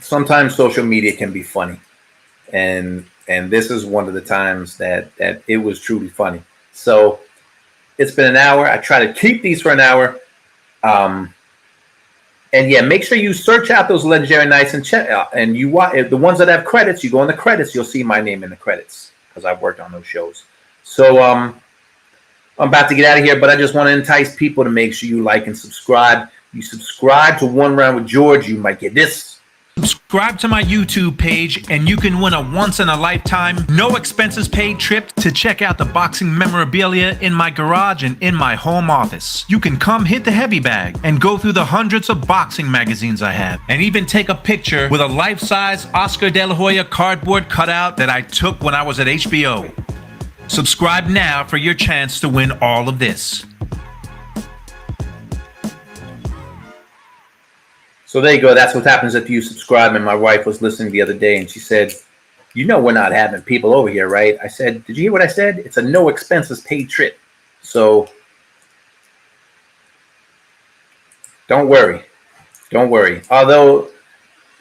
Sometimes social media can be funny, and this is one of the times that it was truly funny. So it's been an hour. I try to keep these for an hour. And yeah, make sure you search out those legendary nights and check out. And you watch the ones that have credits. You go in the credits, you'll see my name in the credits because I've worked on those shows. So I'm about to get out of here, but I just want to entice people to make sure you like and subscribe. You subscribe to One Round with George, you might get this. Subscribe to my YouTube page and you can win a once-in-a-lifetime, no expenses paid trip to check out the boxing memorabilia in my garage and in my home office. You can come hit the heavy bag and go through the hundreds of boxing magazines I have, and even take a picture with a life-size Oscar De La Hoya cardboard cutout that I took when I was at HBO. Subscribe now for your chance to win all of this. So there you go. That's what happens if you subscribe. And my wife was listening the other day and she said, you know, we're not having people over here, right? I said, did you hear what I said? It's a no expenses paid trip. So don't worry. Don't worry. Although,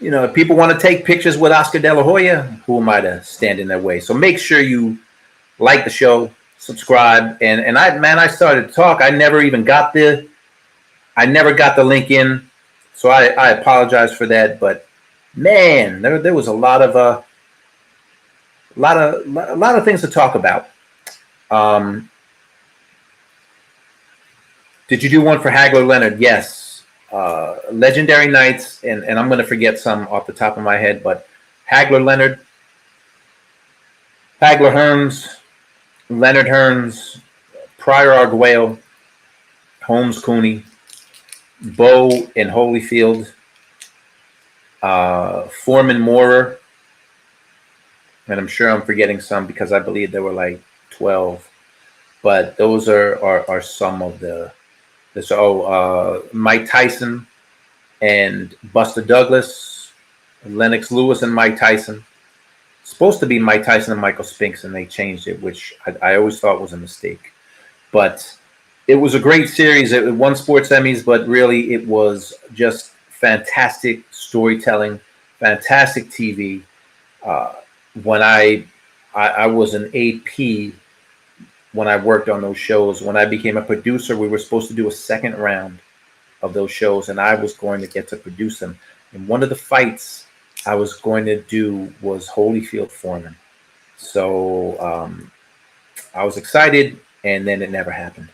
you know, if people want to take pictures with Oscar De La Hoya, who am I to stand in their way? So make sure you like the show, subscribe. And I started to talk. I never got the link in. So I apologize for that, but man, there was a lot of things to talk about. Did you do one for Hagler Leonard? Yes. Legendary Nights, and I'm going to forget some off the top of my head, but Hagler Leonard, Hagler Hearns, Leonard Hearns, Pryor Arguello, Holmes Cooney, Bo in Holyfield, Foreman Moorer, and I'm sure I'm forgetting some because I believe there were like 12, but those are some of the. So Mike Tyson and Buster Douglas, Lennox Lewis and Mike Tyson. Supposed to be Mike Tyson and Michael Spinks, and they changed it, which I always thought was a mistake, but. It was a great series. It won sports Emmys, but really it was just fantastic storytelling, fantastic TV. When I was an AP when I worked on those shows. When I became a producer, we were supposed to do a second round of those shows, and I was going to get to produce them. And one of the fights I was going to do was Holyfield Foreman. So I was excited, and then it never happened.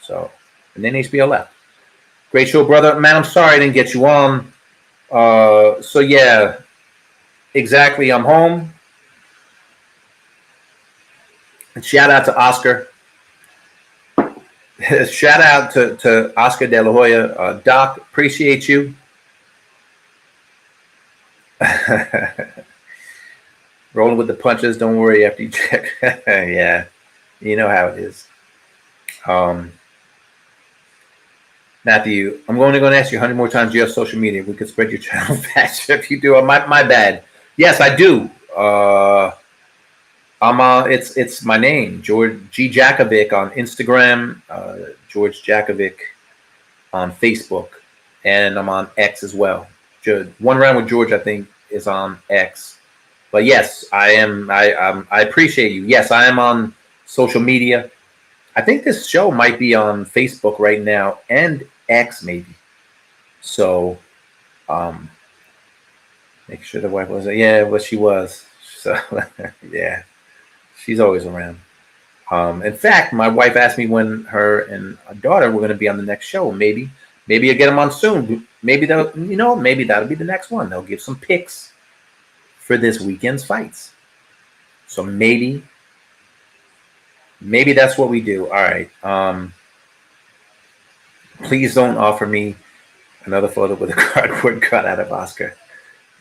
So, and then HBO left. Great show, brother. Man, I'm sorry I didn't get you on. So yeah, exactly. I'm home. And shout out to Oscar. Shout out to Oscar De La Hoya. Doc, appreciate you. Rolling with the punches. Don't worry after you check. Yeah, you know how it is. Matthew, I'm only going to ask you 100 more times. Do you have social media? We could spread your channel faster if you do. My bad. Yes, I do. I'm it's my name, George G. Jakovic on Instagram, George Jakovic on Facebook, and I'm on X as well. One Round with George, I think, is on X. But yes, I am. I appreciate you. Yes, I am on social media. I think this show might be on Facebook right now and X maybe. So, make sure the wife wasn't. Yeah, well, she was. So, yeah, she's always around. In fact, my wife asked me when her and her daughter were going to be on the next show. Maybe you'll get them on soon. Maybe maybe that'll be the next one. They'll give some picks for this weekend's fights. So maybe that's what we do. All right. Please don't offer me another photo with a cardboard cut out of Oscar.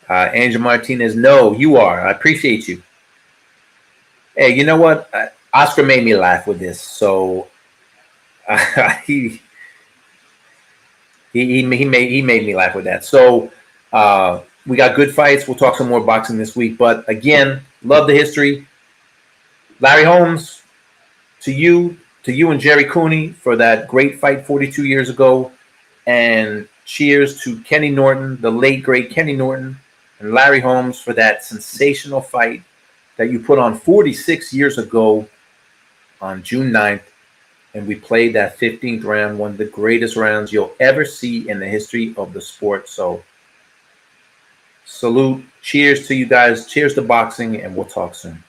Angel Martinez, no, you are. I appreciate you. Hey, you know what? Oscar made me laugh with this. So he made me laugh with that. So we got good fights. We'll talk some more boxing this week. But again, love the history. Larry Holmes, to you and Jerry Cooney for that great fight 42 years ago. And cheers to Kenny Norton, the late, great Kenny Norton, and Larry Holmes for that sensational fight that you put on 46 years ago on June 9th and we played that 15th round, one of the greatest rounds you'll ever see in the history of the sport. So salute, cheers to you guys, cheers to boxing, and we'll talk soon.